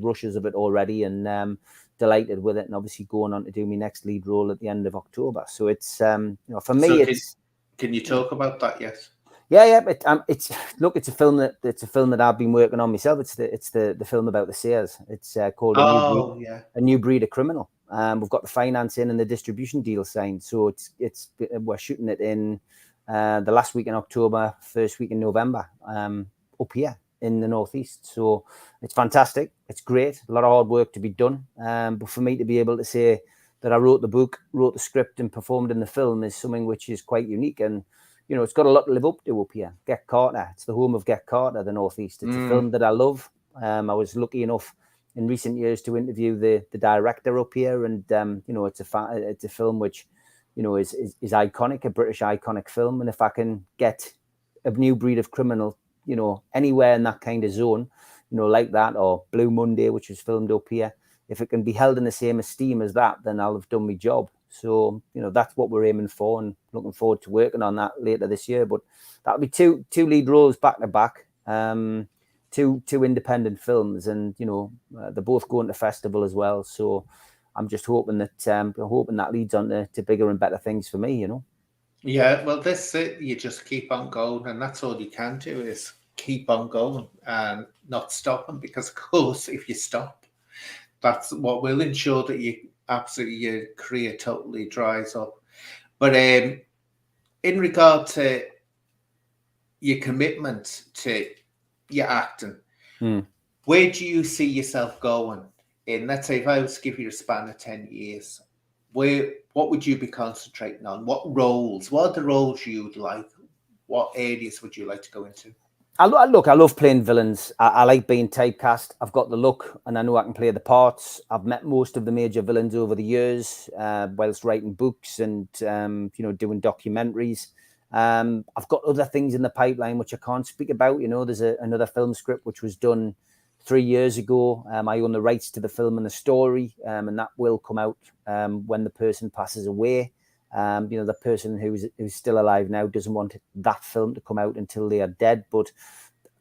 rushes of it already, and delighted with it. And obviously going on to do my next lead role at the end of October. So it's for me, Can you talk about that? Yes. Yeah. It's a film that I've been working on myself. It's the film about the Sears. It's called A New Breed of Criminal. We've got the financing and the distribution deal signed. So we're shooting it in the last week in October, first week in November, up here in the Northeast. So it's fantastic. It's great. A lot of hard work to be done. But for me to be able to say that I wrote the book, wrote the script, and performed in the film is something which is quite unique. And, it's got a lot to live up to up here. Get Carter. It's the home of Get Carter, the Northeast. It's a film that I love. I was lucky enough in recent years to interview the director up here. And, it's a film which, is iconic, a British iconic film. And if I can get A New Breed of Criminal, anywhere in that kind of zone, like that, or Blue Monday, which was filmed up here, if it can be held in the same esteem as that, then I'll have done my job. So, that's what we're aiming for, and looking forward to working on that later this year. But that'll be two lead roles back to back, two independent films, and they're both going to festival as well. So I'm just hoping that leads on to bigger and better things for me. Yeah, well, that's it. You just keep on going, and that's all you can do is keep on going and not stopping. Because of course, if you stop, that's what will ensure that your career totally dries up. But in regard to your commitment to your acting, where do you see yourself going in? Let's say if I was to give you a span of 10 years, what would you be concentrating on? What are the roles you'd like? What areas would you like to go into? I love playing villains. I like being typecast. I've got the look and I know I can play the parts. I've met most of the major villains over the years, whilst writing books and, doing documentaries. I've got other things in the pipeline which I can't speak about. There's another film script which was done 3 years ago. I own the rights to the film and the story, and that will come out when the person passes away. The person who's still alive now doesn't want that film to come out until they are dead, but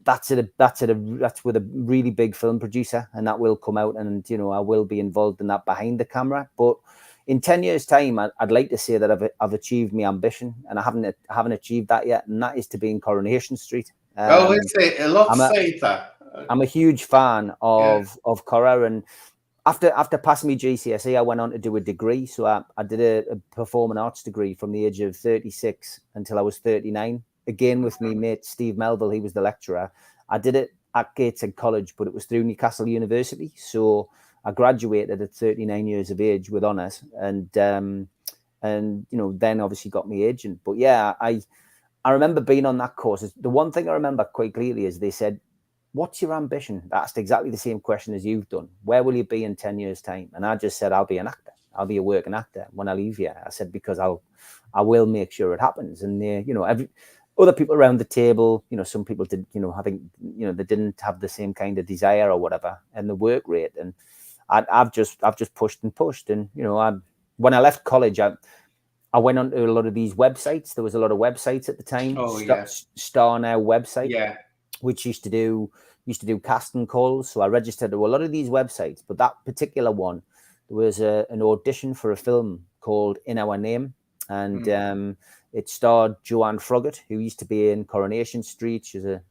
that's with a really big film producer, and that will come out, and I will be involved in that behind the camera. But in 10 years' time, I'd like to say that I've achieved my ambition, and I haven't achieved that yet, and that is to be in Coronation Street. It's a lot to say that. I'm a huge fan of Cora, and after passing my GCSE, I went on to do a degree. So I did a performing arts degree from the age of 36 until I was 39. Again, with me mate, Steve Melville, he was the lecturer. I did it at Gateshead College, but it was through Newcastle University. So I graduated at 39 years of age with honours, and then obviously got my agent. But yeah, I remember being on that course. The one thing I remember quite clearly is they said, "What's your ambition?" I asked exactly the same question as you've done. Where will you be in 10 years' time? And I just said, I'll be an actor. I'll be a working actor when I leave here. I said, because I will make sure it happens. And other people around the table, some people did, I think, they didn't have the same kind of desire or whatever, and the work rate. And I've just pushed and pushed. And, when I left college, I went onto a lot of these websites. There was a lot of websites at the time. Star Now website. Yeah. Which used to do casting calls. So I registered to a lot of these websites, but that particular one, there was an audition for a film called In Our Name, and it starred Joanne Froggatt, who used to be in Coronation Street. She's a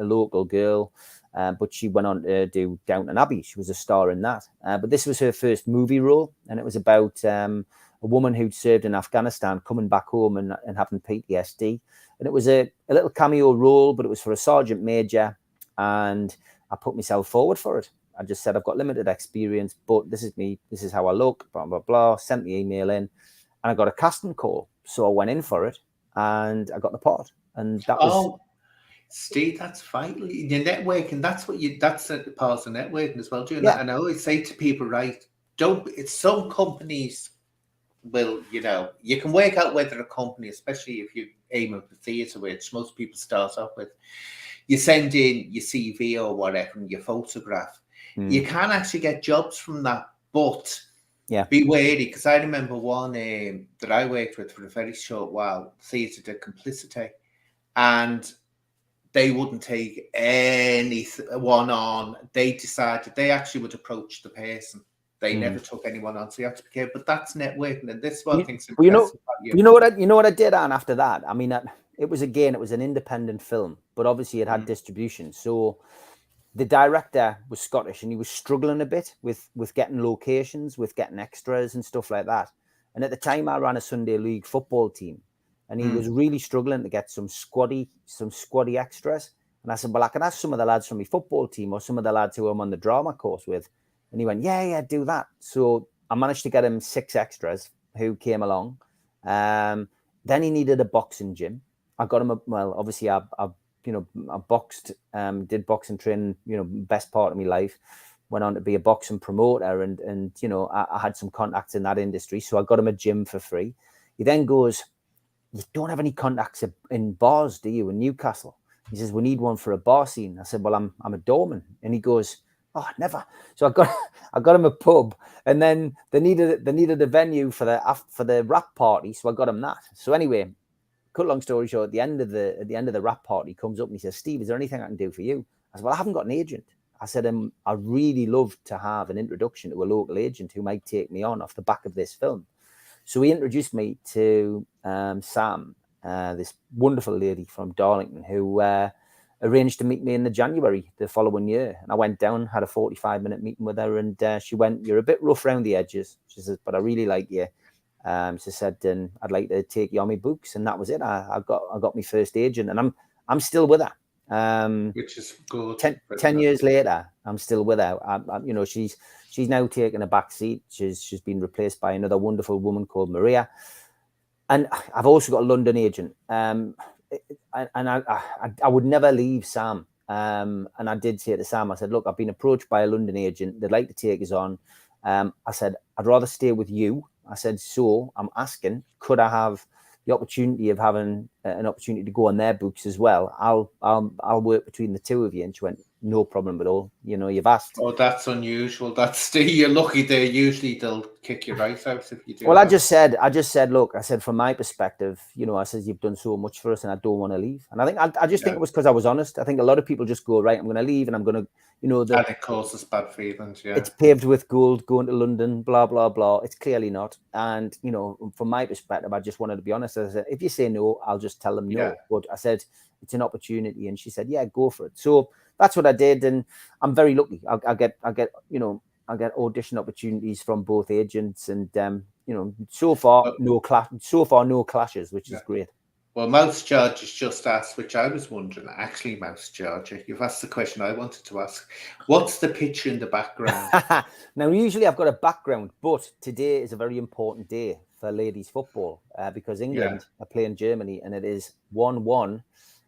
local girl, but she went on to do Downton Abbey. She was a star in that. But this was her first movie role, and it was about a woman who'd served in Afghanistan coming back home and having PTSD. And it was a little cameo role, but it was for a sergeant major. And I put myself forward for it. I just said, I've got limited experience, but this is me. This is how I look, blah, blah, blah. Sent the email in, and I got a casting call. So I went in for it, and I got the part. And that was... Steve, that's vital. Your networking, that's a part of networking as well, doing that. And I always say to people, right, it's some companies will, you can work out whether a company, especially if you aim at the theatre, which most people start off with, you send in your CV or whatever and your photograph. You can actually get jobs from that, but be wary, because I remember one that I worked with for a very short while, Theatre de Complicité, and they wouldn't take anyone on. They decided they actually would approach the person. They never took anyone on, so you have to be careful. But that's networking, and this one thing's impressive. You know what I did, Anne, after that? I mean, it was an independent film, but obviously it had distribution. So the director was Scottish, and he was struggling a bit with getting locations, with getting extras and stuff like that. And at the time, I ran a Sunday League football team, and he was really struggling to get some squaddy extras. And I said, well, I can ask some of the lads from my football team or some of the lads who I'm on the drama course with. And he went, yeah, do that. So I managed to get him 6 extras who came along. Then he needed a boxing gym. I got him obviously I boxed, did boxing training, best part of my life. Went on to be a boxing promoter, and I had some contacts in that industry. So I got him a gym for free. He then goes, you don't have any contacts in bars, do you, in Newcastle? He says, we need one for a bar scene. I said, well, I'm a doorman. And he goes, oh, never. So I got him a pub, and then they needed a venue for the rap party. So I got him that. So anyway, cut long story short, at the end of the rap party, he comes up and he says, Steve, is there anything I can do for you? I said, well, I haven't got an agent. I said, I'd really love to have an introduction to a local agent who might take me on off the back of this film. So he introduced me to Sam, this wonderful lady from Darlington, who arranged to meet me in the January the following year. And I went down, had a 45-minute meeting with her, and she went, you're a bit rough around the edges. She says, but I really like you. She said, I'd like to take you on my books. And that was it. I got my first agent, and I'm still with her. Which is good. 10 years later, I'm still with her. You know, she's now taken a back seat. She's been replaced by another wonderful woman called Maria. And I've also got a London agent. And I would never leave Sam. And I did say to Sam, I said, look, I've been approached by a London agent. They'd like to take us on. I said, I'd rather stay with you. I said, so I'm asking, could I have the opportunity of having an opportunity to go on their books as well? I'll work between the two of you. And she went, no problem at all. You know, you've asked. Oh, that's unusual. You're lucky there. Usually they'll kick your right out if you do. Well, I just said, look, I said, from my perspective, you know, I said, you've done so much for us and I don't want to leave. And I think, I just think it was because I was honest. I think a lot of people just go, right, I'm going to leave and I'm going to, you know, and it causes bad feelings. Yeah. It's paved with gold, going to London, blah, blah, blah. It's clearly not. And, you know, from my perspective, I just wanted to be honest. I said, if you say no, I'll just tell them no. Yeah. But I said, it's an opportunity. And she said, yeah, go for it. So that's what I did. And I'm very lucky. I get, you know, I get audition opportunities from both agents. And, you know, so far, no clashes, which is great. Well, Mouse George has just asked, which I was wondering, actually, Mouse George, you've asked the question I wanted to ask. What's the picture in the background? Now, usually I've got a background, but today is a very important day for ladies football because England are playing Germany and it is 1-1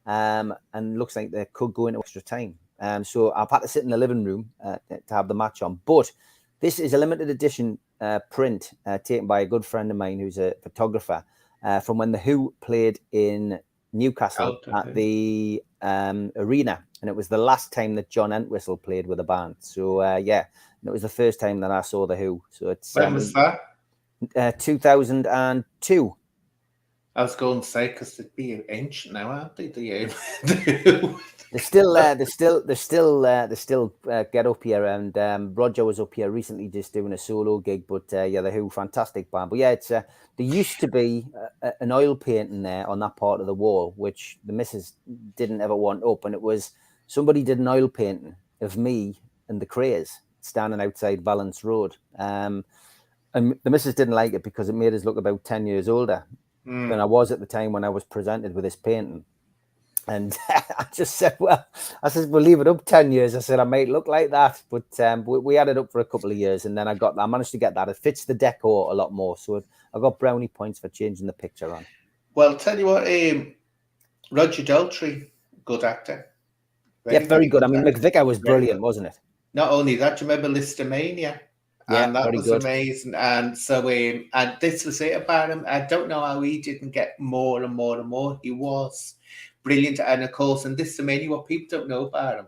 and looks like they could go into extra time. So I've had to sit in the living room to have the match on. But this is a limited edition print taken by a good friend of mine who's a photographer. From when the Who played in Newcastle at the arena. And it was the last time that John Entwistle played with a band. So, and it was the first time that I saw the Who. So it's when was that? 2002. I was going to say, because they'd be ancient now, aren't they? The Who. They still get up here, and Roger was up here recently just doing a solo gig. But the Who, fantastic band. But yeah, it's there used to be an oil painting there on that part of the wall, which the missus didn't ever want up, and it was somebody did an oil painting of me and the Craze standing outside Valence Road, and the missus didn't like it because it made us look about 10 years older than I was at the time when I was presented with this painting. And I just said, well, we'll leave it up 10 years. I said, I might look like that. But we had it up for a couple of years. And then I managed to get that. It fits the decor a lot more. So I got brownie points for changing the picture on. Well, tell you what, Roger Daltrey, good actor. Very good. I mean, McVicker was brilliant, wasn't it? Not only that, do you remember Listomania? Yeah, and that was amazing. And so, and this was it about him. I don't know how he didn't get more and more and more. He was brilliant. And of course, and this is mainly what people don't know about him.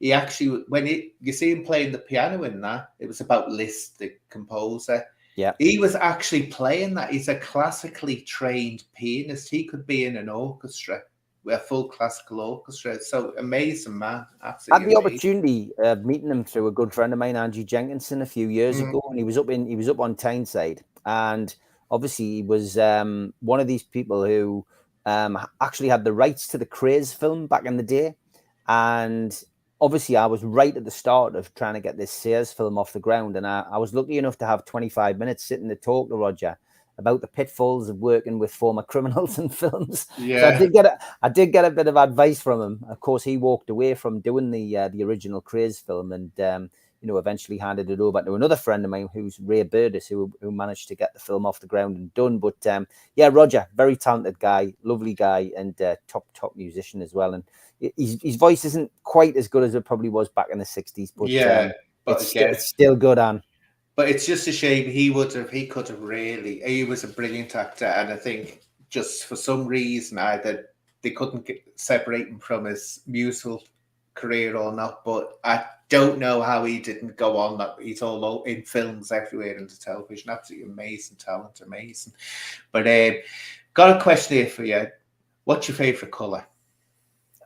He actually, you see him playing the piano in that, it was about Liszt, the composer. Yeah. He was actually playing that. He's a classically trained pianist. He could be in an orchestra, a full classical orchestra. So amazing, man. Absolutely. I had the opportunity of meeting him through a good friend of mine, Angie Jenkinson, a few years ago, and he was up on Tyneside. And obviously he was one of these people who actually had the rights to the Craze film back in the day. And obviously I was right at the start of trying to get this Sears film off the ground. And I was lucky enough to have 25 minutes sitting to talk to Roger about the pitfalls of working with former criminals in films. Yeah. So I did get a bit of advice from him. Of course, he walked away from doing the original Craze film and eventually handed it over to another friend of mine who's Ray Burdiss, who managed to get the film off the ground and done. But Roger, very talented guy, lovely guy, and top musician as well. And his voice isn't quite as good as it probably was back in the 60s, but it's still good on. But it's just a shame he was a brilliant actor. And I think just for some reason, either they couldn't separate him from his musical career or not. But I don't know how he didn't go on. That he's all in films everywhere and the television. Absolutely amazing talent, amazing. But got a question here for you. What's your favourite colour?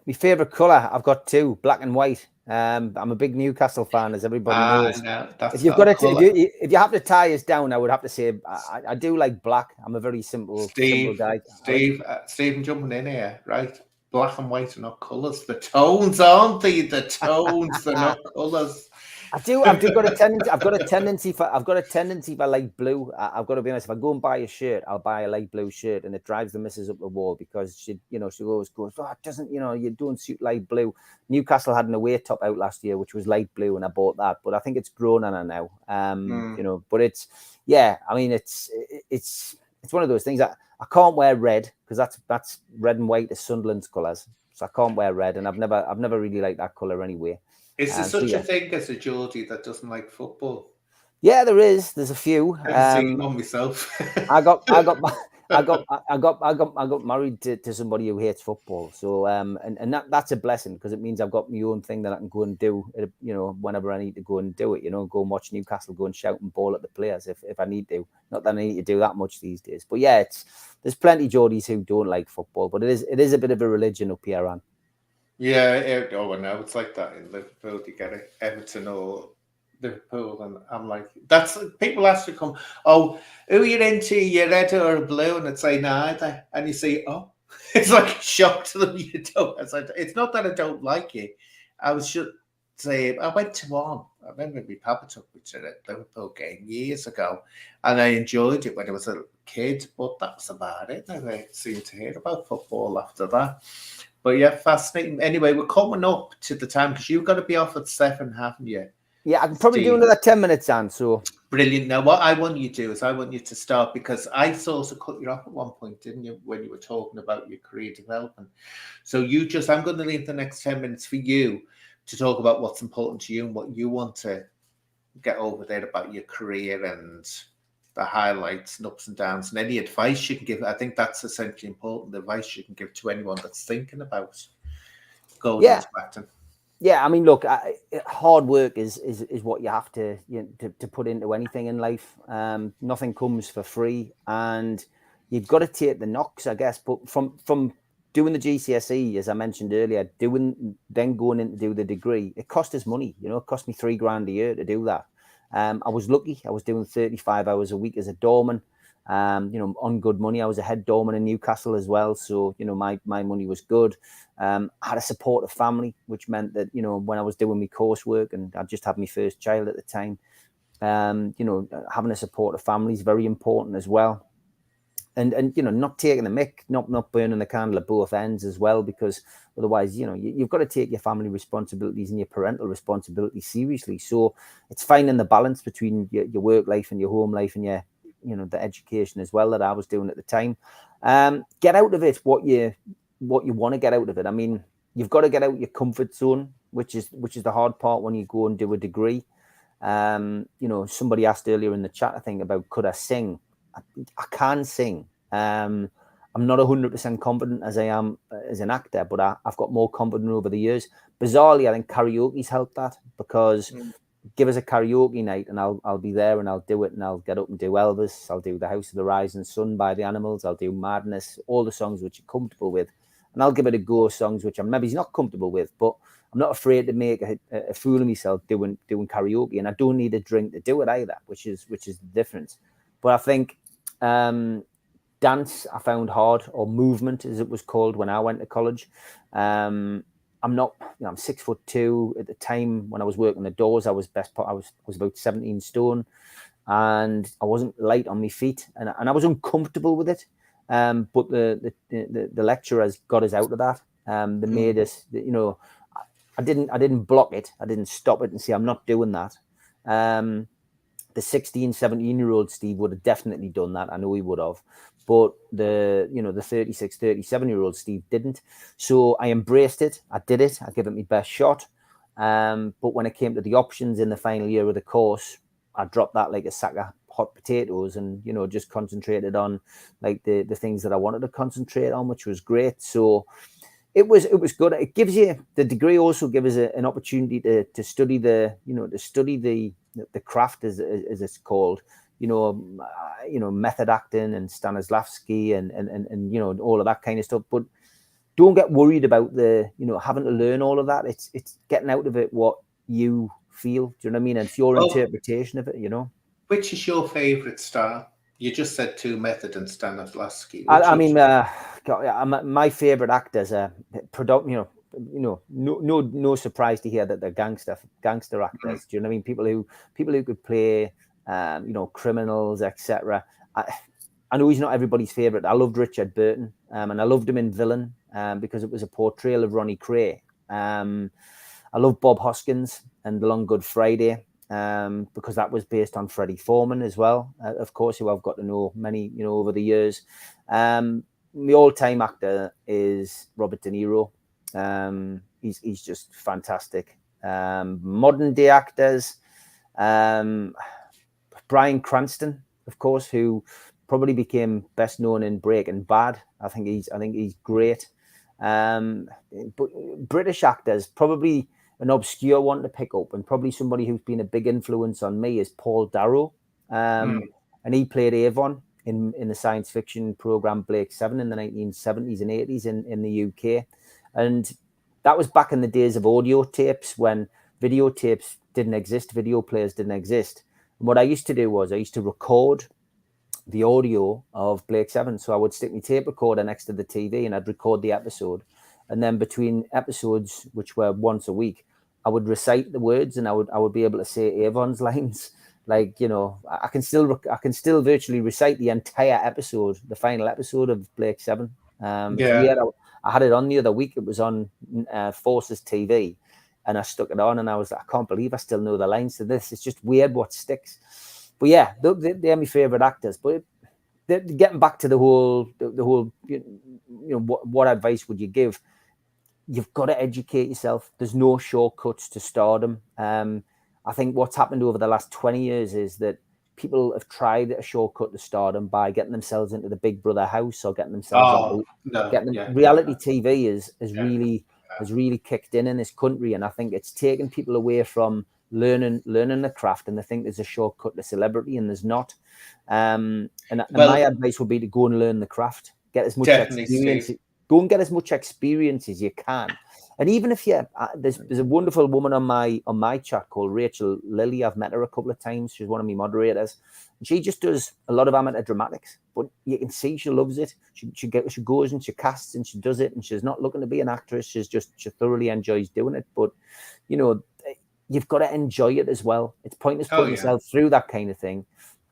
My favourite colour, I've got two, black and white. I'm a big Newcastle fan, as everybody knows. No, if you have to tie us down, I would have to say I do like black. I'm a very simple guy. Stephen jumping in here, right? Black and white are not colours. The tones, aren't they? The tones, they're not colours. I do. I've got a tendency. I've got a tendency for light blue. I've got to be honest. If I go and buy a shirt, I'll buy a light blue shirt, and it drives the missus up the wall because she always goes, "Oh, it doesn't. You don't suit light blue." Newcastle had an away top out last year, which was light blue, and I bought that. But I think it's grown on her now. But it's I mean, it's one of those things that I can't wear red because that's red and white is Sunderland's colours, so I can't wear red, and I've never really liked that colour anyway. Is there such a thing as a Geordie that doesn't like football? Yeah, there is. There's a few. I've seen one myself. I got married to somebody who hates football. So and that's a blessing because it means I've got my own thing that I can go and do. Whenever I need to go and do it. Go and watch Newcastle, go and shout and ball at the players if I need to. Not that I need to do that much these days. But yeah, there's plenty of Geordies who don't like football, but it is a bit of a religion up here, Anne. Yeah, no, it's like that in Liverpool. You get it, Everton or Liverpool, and I'm like, that's people ask to come. Oh, who are you into? You red or blue? And it's like neither. And you say, oh, it's like a shock to them. You don't. It's not that I don't like it. I was just say I went to one. I remember my papa took me to the Liverpool game years ago, and I enjoyed it when I was a kid. But that's about it. I never seemed to hear about football after that. But yeah, fascinating. Anyway, we're coming up to the time because you've got to be off at 7, haven't you? Yeah, I can probably do another 10 minutes, Anne. So brilliant. Now, what I want you to do is I want you to start because I sort of cut you off at one point, didn't you, when you were talking about your career development? So I'm going to leave the next 10 minutes for you to talk about what's important to you and what you want to get over there about your career and the highlights and ups and downs and any advice you can give. I think that's essentially important, the advice you can give to anyone that's thinking about going into acting. Yeah, I mean, look, hard work is what you have to put into anything in life. Nothing comes for free, and you've got to take the knocks, I guess. But from doing the GCSE, as I mentioned earlier, then going in to do the degree, it cost us money. It cost me $3,000 a year to do that. I was lucky. I was doing 35 hours a week as a doorman. On good money. I was a head doorman in Newcastle as well. So, my money was good. I had a supportive family, which meant that, when I was doing my coursework and I just had my first child at the time, having a supportive family is very important as well. And not taking the mick, not burning the candle at both ends as well, because otherwise, you've got to take your family responsibilities and your parental responsibilities seriously. So it's finding the balance between your work life and your home life and your the education as well that I was doing at the time. Get out of it what you want to get out of it. I mean, you've got to get out your comfort zone, which is the hard part when you go and do a degree. Somebody asked earlier in the chat, I think, about could I sing? I can sing. I'm not 100% confident as I am as an actor, but I've got more confident over the years. Bizarrely, I think karaoke's helped that because give us a karaoke night and I'll be there and I'll do it and I'll get up and do Elvis. I'll do The House of the Rising Sun by the Animals. I'll do Madness, all the songs which you're comfortable with. And I'll give it a go, songs which I'm maybe not comfortable with, but I'm not afraid to make a fool of myself doing karaoke. And I don't need a drink to do it either, which is the difference. But I think dance I found hard, or movement as it was called when I went to college. I'm 6'2" at the time when I was working the doors. I was about 17 stone, and I wasn't light on my feet, and I was uncomfortable with it. But the lecturers got us out of that. They made us, I didn't block it. I didn't stop it and say I'm not doing that. The 16, 17-year-old Steve would have definitely done that. I know he would have. But the 36, 37-year-old Steve didn't. So I embraced it. I did it. I gave it my best shot. But when it came to the options in the final year of the course, I dropped that like a sack of hot potatoes and, just concentrated on like the things that I wanted to concentrate on, which was great. So it was good. It gives you, the degree also gives us an opportunity to study the craft as it's called, method acting and Stanislavski and all of that kind of stuff. But don't get worried about having to learn all of that. It's getting out of it what you feel. Do you know what I mean? And it's your interpretation of it, Which is your favorite style? You just said two, Method and Stanislavski. My favorite actors are no surprise to hear that they're gangster actors. Do you know what I mean? People who could play, criminals, etc. I know he's not everybody's favorite. I loved Richard Burton, and I loved him in Villain, because it was a portrayal of Ronnie Cray. I love Bob Hoskins and The Long Good Friday, because that was based on Freddie Foreman as well, of course, who I've got to know many, over the years. My all-time actor is Robert De Niro. He's just fantastic. Modern day actors, Bryan Cranston, of course, who probably became best known in Breaking Bad. I think he's great. But British actors, probably an obscure one to pick up, and probably somebody who's been a big influence on me is Paul Darrow. And he played Avon in the science fiction program Blake 7 in the 1970s and 80s in the UK. And that was back in the days of audio tapes, when videotapes didn't exist, video players didn't exist. And what I used to do was I used to record the audio of Blake 7. So I would stick my tape recorder next to the TV and I'd record the episode. And then between episodes, which were once a week, I would recite the words, and I would be able to say Avon's lines. Like, I can still virtually recite the entire episode, the final episode of Blake 7. It's weird. I had it on the other week. It was on Forces TV, and I stuck it on, and I was like, I can't believe I still know the lines to this. It's just weird what sticks. But yeah, they're my favorite actors. But getting back to the whole, what advice would you give? You've got to educate yourself. There's no shortcuts to stardom. I think what's happened over the last 20 years is that people have tried a shortcut to stardom by getting themselves into the Big Brother house, or getting themselves reality TV has really kicked in this country, and I think it's taken people away from learning the craft, and they think there's a shortcut to celebrity, and there's not. And my advice would be to go and learn the craft, get as much experience. Go and get as much experience as you can. And even if there's a wonderful woman on my chat called Rachel Lilly. I've met her a couple of times. She's one of my moderators. And she just does a lot of amateur dramatics, but you can see she loves it. She goes and she casts and she does it, and she's not looking to be an actress. She thoroughly enjoys doing it. But you've got to enjoy it as well. It's pointless putting yourself through that kind of thing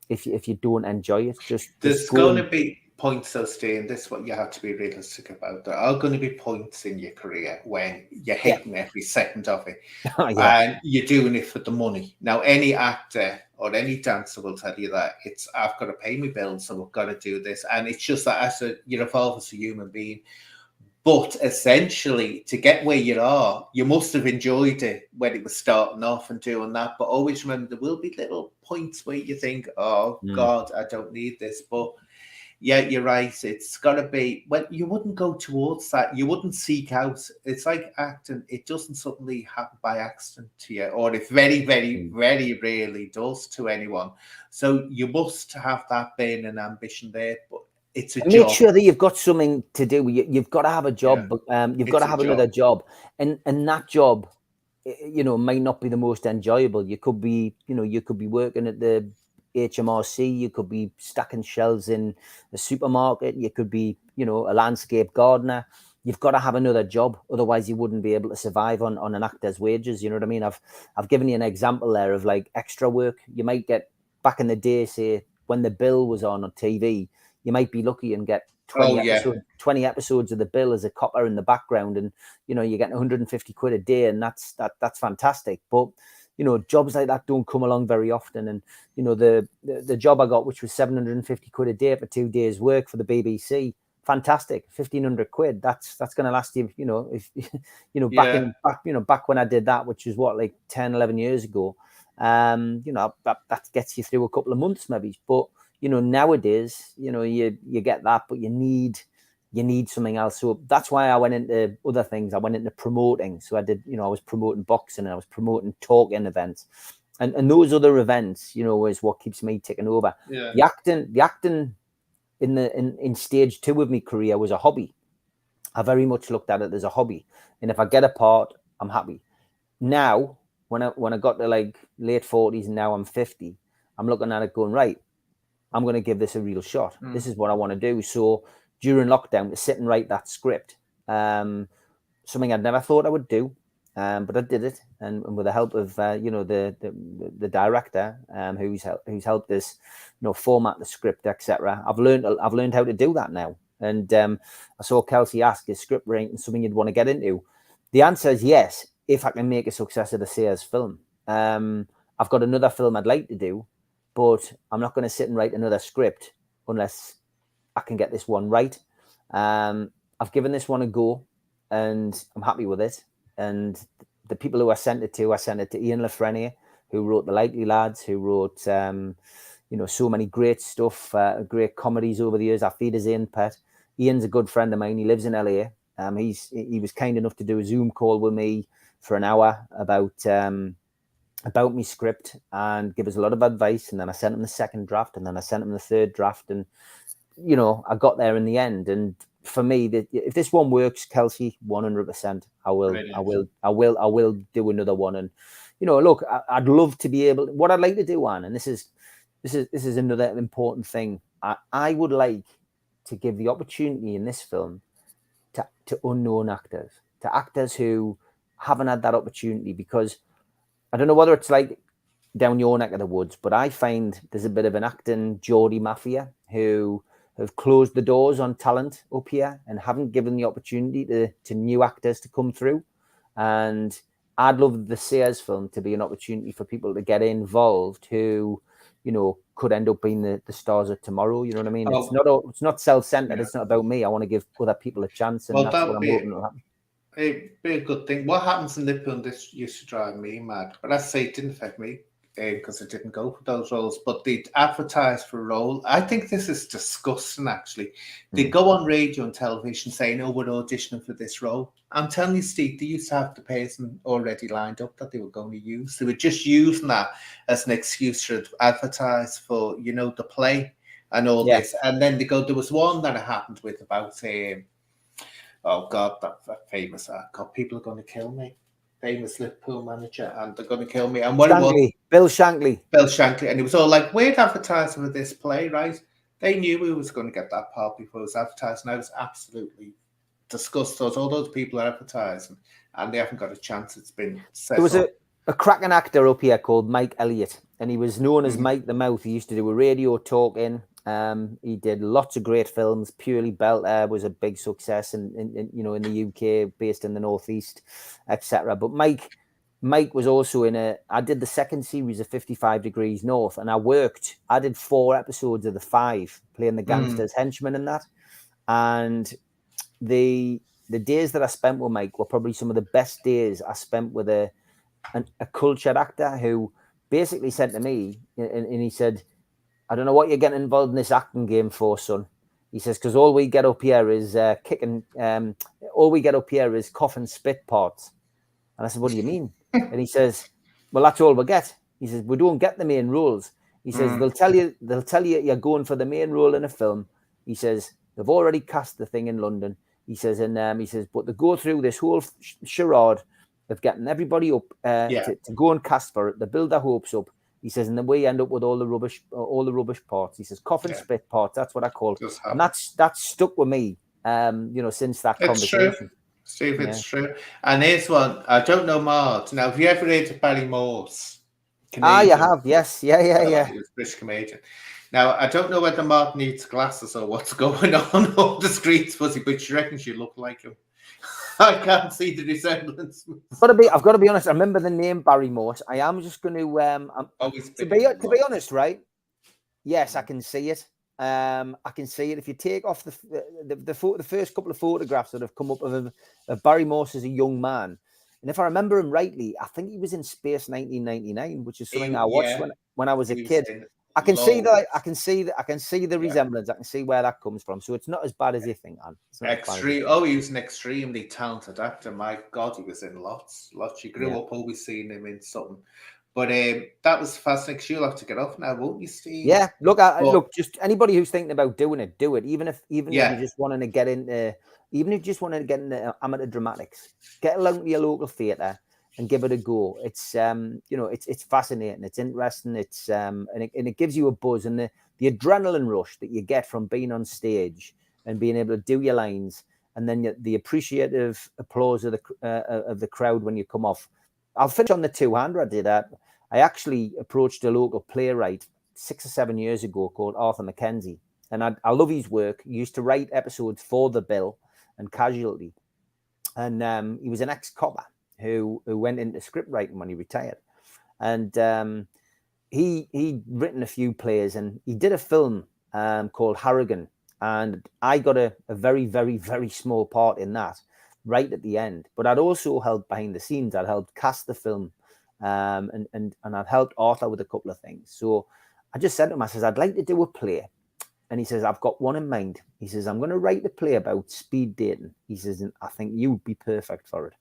if you don't enjoy it. There's going to be points, though, Stan, this is what you have to be realistic about. There are going to be points in your career when you're hating every second of it, and you're doing it for the money. Now, any actor or any dancer will tell you that I've got to pay my bills, so I've got to do this, and it's just that you evolve as a human being. But essentially, to get where you are, you must have enjoyed it when it was starting off and doing that. But always remember, there will be little points where you think, "Oh God, I don't need this," but yeah, you're right. It's got to be, well, you wouldn't go towards that. You wouldn't seek out. It's like acting. It doesn't suddenly happen by accident to you, or it very, very, very rarely does to anyone. So you must have that burning ambition there, but it's a job. Make sure that you've got something to do. You've got to have a job, but you've got to have another job. And that job, might not be the most enjoyable. You could be working at the HMRC, you could be stacking shelves in a supermarket, you could be, a landscape gardener. You've got to have another job, otherwise you wouldn't be able to survive on an actor's wages. You know what I mean? I've given you an example there of like extra work. You might get, back in the day, say when The Bill was on TV, you might be lucky and get 20 episodes of The Bill as a copper in the background, and you're getting 150 quid a day, and that's fantastic. But jobs like that don't come along very often. And, the job I got, which was 750 quid a day for 2 days work for the BBC, fantastic. 1,500 quid. That's going to last you, back when I did that, which was like 10, 11 years ago. That gets you through a couple of months maybe. But, nowadays, you get that, but you need something else. So that's why I went into other things. I went into promoting. So I did, I was promoting boxing, and I was promoting talking events, and those other events, is what keeps me ticking over. Yeah. The acting in stage 2 of my career was a hobby. I very much looked at it as a hobby, and if I get a part, I'm happy. Now, when I got to like late 40s, and now I'm 50, I'm looking at it going, right, I'm going to give this a real shot. This is what I want to do. So during lockdown, to sit and write that script, something I'd never thought I would do, but I did it, and with the help of the director, who's helped us, format the script, etc. I've learned how to do that now. And I saw Kelsey ask, is script writing something you'd want to get into? The answer is yes, if I can make a success of the Sears film. I've got another film I'd like to do, but I'm not going to sit and write another script unless I can get this one right. I've given this one a go, and I'm happy with it. And the people who I sent it to Ian Lafreniere, who wrote The Likely Lads, who wrote, so many great stuff, great comedies over the years. I feed his Ian Pet. Ian's a good friend of mine. He lives in LA. He was kind enough to do a Zoom call with me for an hour about my script and give us a lot of advice. And then I sent him the second draft, and then I sent him the third draft, and I got there in the end. And for me, if this one works, Kelsey, 100%, I will do another one. And look, I'd love to be able. What I'd like to do, Anne, and this is another important thing. I would like to give the opportunity in this film to unknown actors, to actors who haven't had that opportunity, because I don't know whether it's like down your neck of the woods, but I find there's a bit of an acting Geordie mafia who have closed the doors on talent up here and haven't given the opportunity to new actors to come through. And I'd love the Sears film to be an opportunity for people to get involved who, could end up being the stars of tomorrow. You know what I mean? Oh. It's not self-centered. Yeah. It's not about me. I want to give other people a chance, and that's what I'm hoping will happen. It'd be a good thing. What happens in Liverpool, this used to drive me mad, but I say it didn't affect me because I didn't go for those roles, but they advertise for a role. I think this is disgusting, actually. They go on radio and television saying, we're auditioning for this role. I'm telling you, Steve, they used to have the person already lined up that they were going to use. They were just using that as an excuse to advertise for, the play and all this. And then they go, there was one that happened with about, oh God, that famous, God, people are going to kill me. Famous Liverpool manager, and they're going to kill me. And what Shankly, it was, Bill Shankly, and it was all like, we're advertising for this play, right? They knew we was going to get that part before it was advertised, and I was absolutely disgusted. All those people are advertising, and they haven't got a chance. It's been set. There was a cracking actor up here called Mike Elliott, and he was known as Mike the Mouth. He used to do a radio talk-in. He did lots of great films. Purely Belter was a big success in the UK, based in the Northeast, etc. But Mike was also I did the second series of 55 Degrees North, and I did 4 episodes of the 5, playing the gangster's henchman in that. And the days that I spent with Mike were probably some of the best days I spent with a cultured actor who basically said to me, and he said, I don't know what you're getting involved in this acting game for, son. He says, because all we get up here is kicking, all we get up here is cough and spit parts. And I said, what do you mean? And he says, well, that's all we get. He says, we don't get the main roles. He says, they'll tell you you're going for the main role in a film. He says, they've already cast the thing in London. He says, and he says, but they go through this whole charade of getting everybody up to go and cast for it. They build their hopes up. He says, and then we end up with all the rubbish parts. He says, cough and spit parts. That's what I call it. And that's stuck with me, since that conversation. True. Steve, it's true. And here's one. I don't know, Mart. Now, have you ever heard of Barry Morse? Canadian? You have. Yes. Yeah. He was a British comedian. Now, I don't know whether Mart needs glasses or what's going on the streets, but she reckons you look like him. I can't see the resemblance. I've got to be honest. I remember the name Barry Morse. I am just going to be honest, right? Yes, I can see it. I can see it. If you take off the first couple of photographs that have come up of Barry Morse as a young man, and if I remember him rightly, I think he was in Space 1999, which is something I watched when I was a kid. I can see that. I can see the resemblance. I can see where that comes from. So it's not as bad as you think, Anne. Extreme. Oh, he was an extremely talented actor. My God, he was in lots. You grew up always seeing him in something. But that was fascinating. Because you'll have to get off now, won't you, Steve? Yeah. Look. Just anybody who's thinking about doing it, do it. Even if you just wanted to get into, amateur dramatics, get along to your local theatre and give it a go. It's it's fascinating. It's interesting. It's and it gives you a buzz, and the adrenaline rush that you get from being on stage and being able to do your lines and then the appreciative applause of the crowd when you come off. I'll finish on the two-hander I did. I actually approached a local playwright 6 or 7 years ago called Arthur Mackenzie, and I love his work. He used to write episodes for The Bill and Casualty, and he was an ex-copper who went into script writing when he retired, and he'd written a few plays, and he did a film called Harrigan, and I got a very, very, very small part in that right at the end. But I'd also helped behind the scenes. I'd helped cast the film, and I'd helped Arthur with a couple of things. So I just said to him, I says, I'd like to do a play. And he says, I've got one in mind. He says, I'm going to write a play about speed dating. He says, and I think you'd be perfect for it.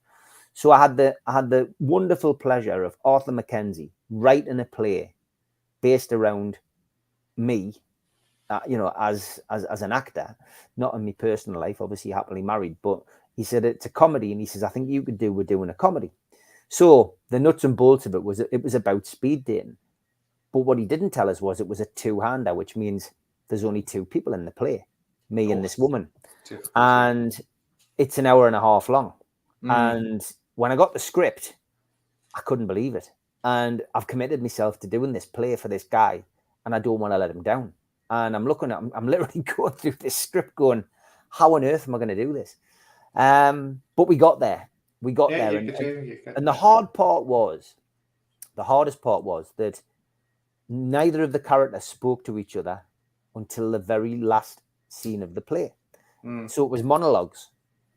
So I had the wonderful pleasure of Arthur Mackenzie writing a play based around me, as an actor, not in my personal life, obviously happily married, but he said it's a comedy, and he says, I think you could do with doing a comedy. So the nuts and bolts of it was about speed dating. But what he didn't tell us was it was a two-hander, which means there's only two people in the play, me and this woman. And it's an hour and a half long. And when I got the script, I couldn't believe it. And I've committed myself to doing this play for this guy, and I don't want to let him down. And I'm literally going through this script going, how on earth am I going to do this? But we got there. And the hardest part was that neither of the characters spoke to each other until the very last scene of the play. So it was monologues,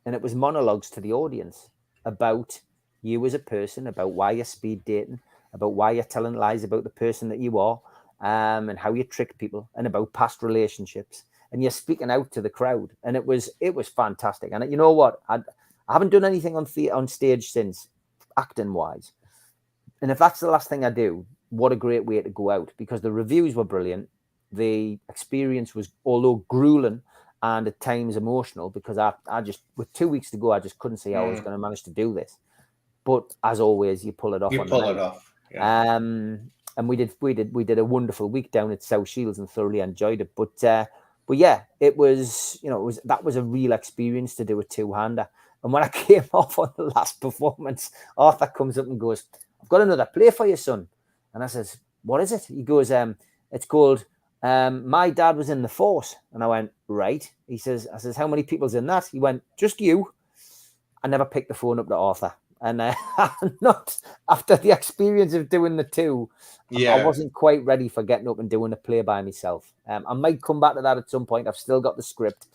and it was monologues to the audience about you as a person, about why you're speed dating, about why you're telling lies about the person that you are, and how you trick people, and about past relationships, and you're speaking out to the crowd. And it was fantastic. And you know what? I haven't done anything on stage since, acting wise. And if that's the last thing I do, what a great way to go out, because the reviews were brilliant. The experience was, although grueling and at times emotional, because I just, with 2 weeks to go, I just couldn't see how I was going to manage to do this. But as always, you pull it off. Yeah. And we did a wonderful week down at South Shields and thoroughly enjoyed it. But yeah, that was a real experience to do a two-hander. And when I came off on the last performance, Arthur comes up and goes, I've got another play for you, son. And I says, what is it? He goes, it's called My Dad Was in the Force. And I went, right. I says, how many people's in that? He went, just you. I never picked the phone up to Arthur. And not after the experience of doing the two, I wasn't quite ready for getting up and doing a play by myself. I might come back to that at some point. I've still got the script.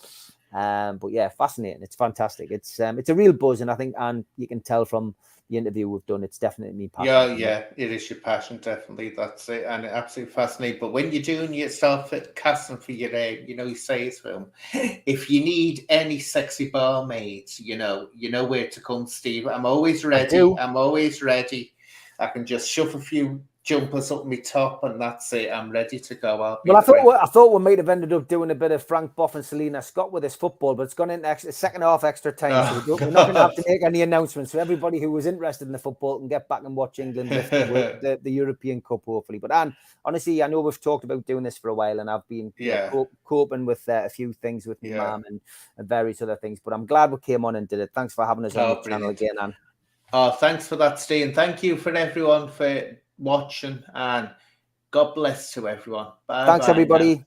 But yeah, fascinating. It's fantastic. It's a real buzz. And I think, and you can tell from the interview we've done, it's definitely me passion. Yeah, it is your passion, definitely. That's it, and absolutely fascinating. But when you're doing yourself at casting for your you say it's film. If you need any sexy barmaids, you know where to come, Steve. I'm always ready. I'm always ready. I can just shove a few jumpers up my top, and that's it. I'm ready to go out. Well, I thought we might have ended up doing a bit of Frank Boff and Selena Scott with this football, but it's gone into second half extra time, so we're not going to have to make any announcements. So everybody who was interested in the football can get back and watch England lift the European Cup, hopefully. But Anne, honestly, I know we've talked about doing this for a while, and I've been coping with a few things with my mum and various other things. But I'm glad we came on and did it. Thanks for having us on the channel again, Anne. Oh, thanks for that, Steve. And thank you for everyone for watching, and God bless to everyone. Bye. Thanks, everybody. Now.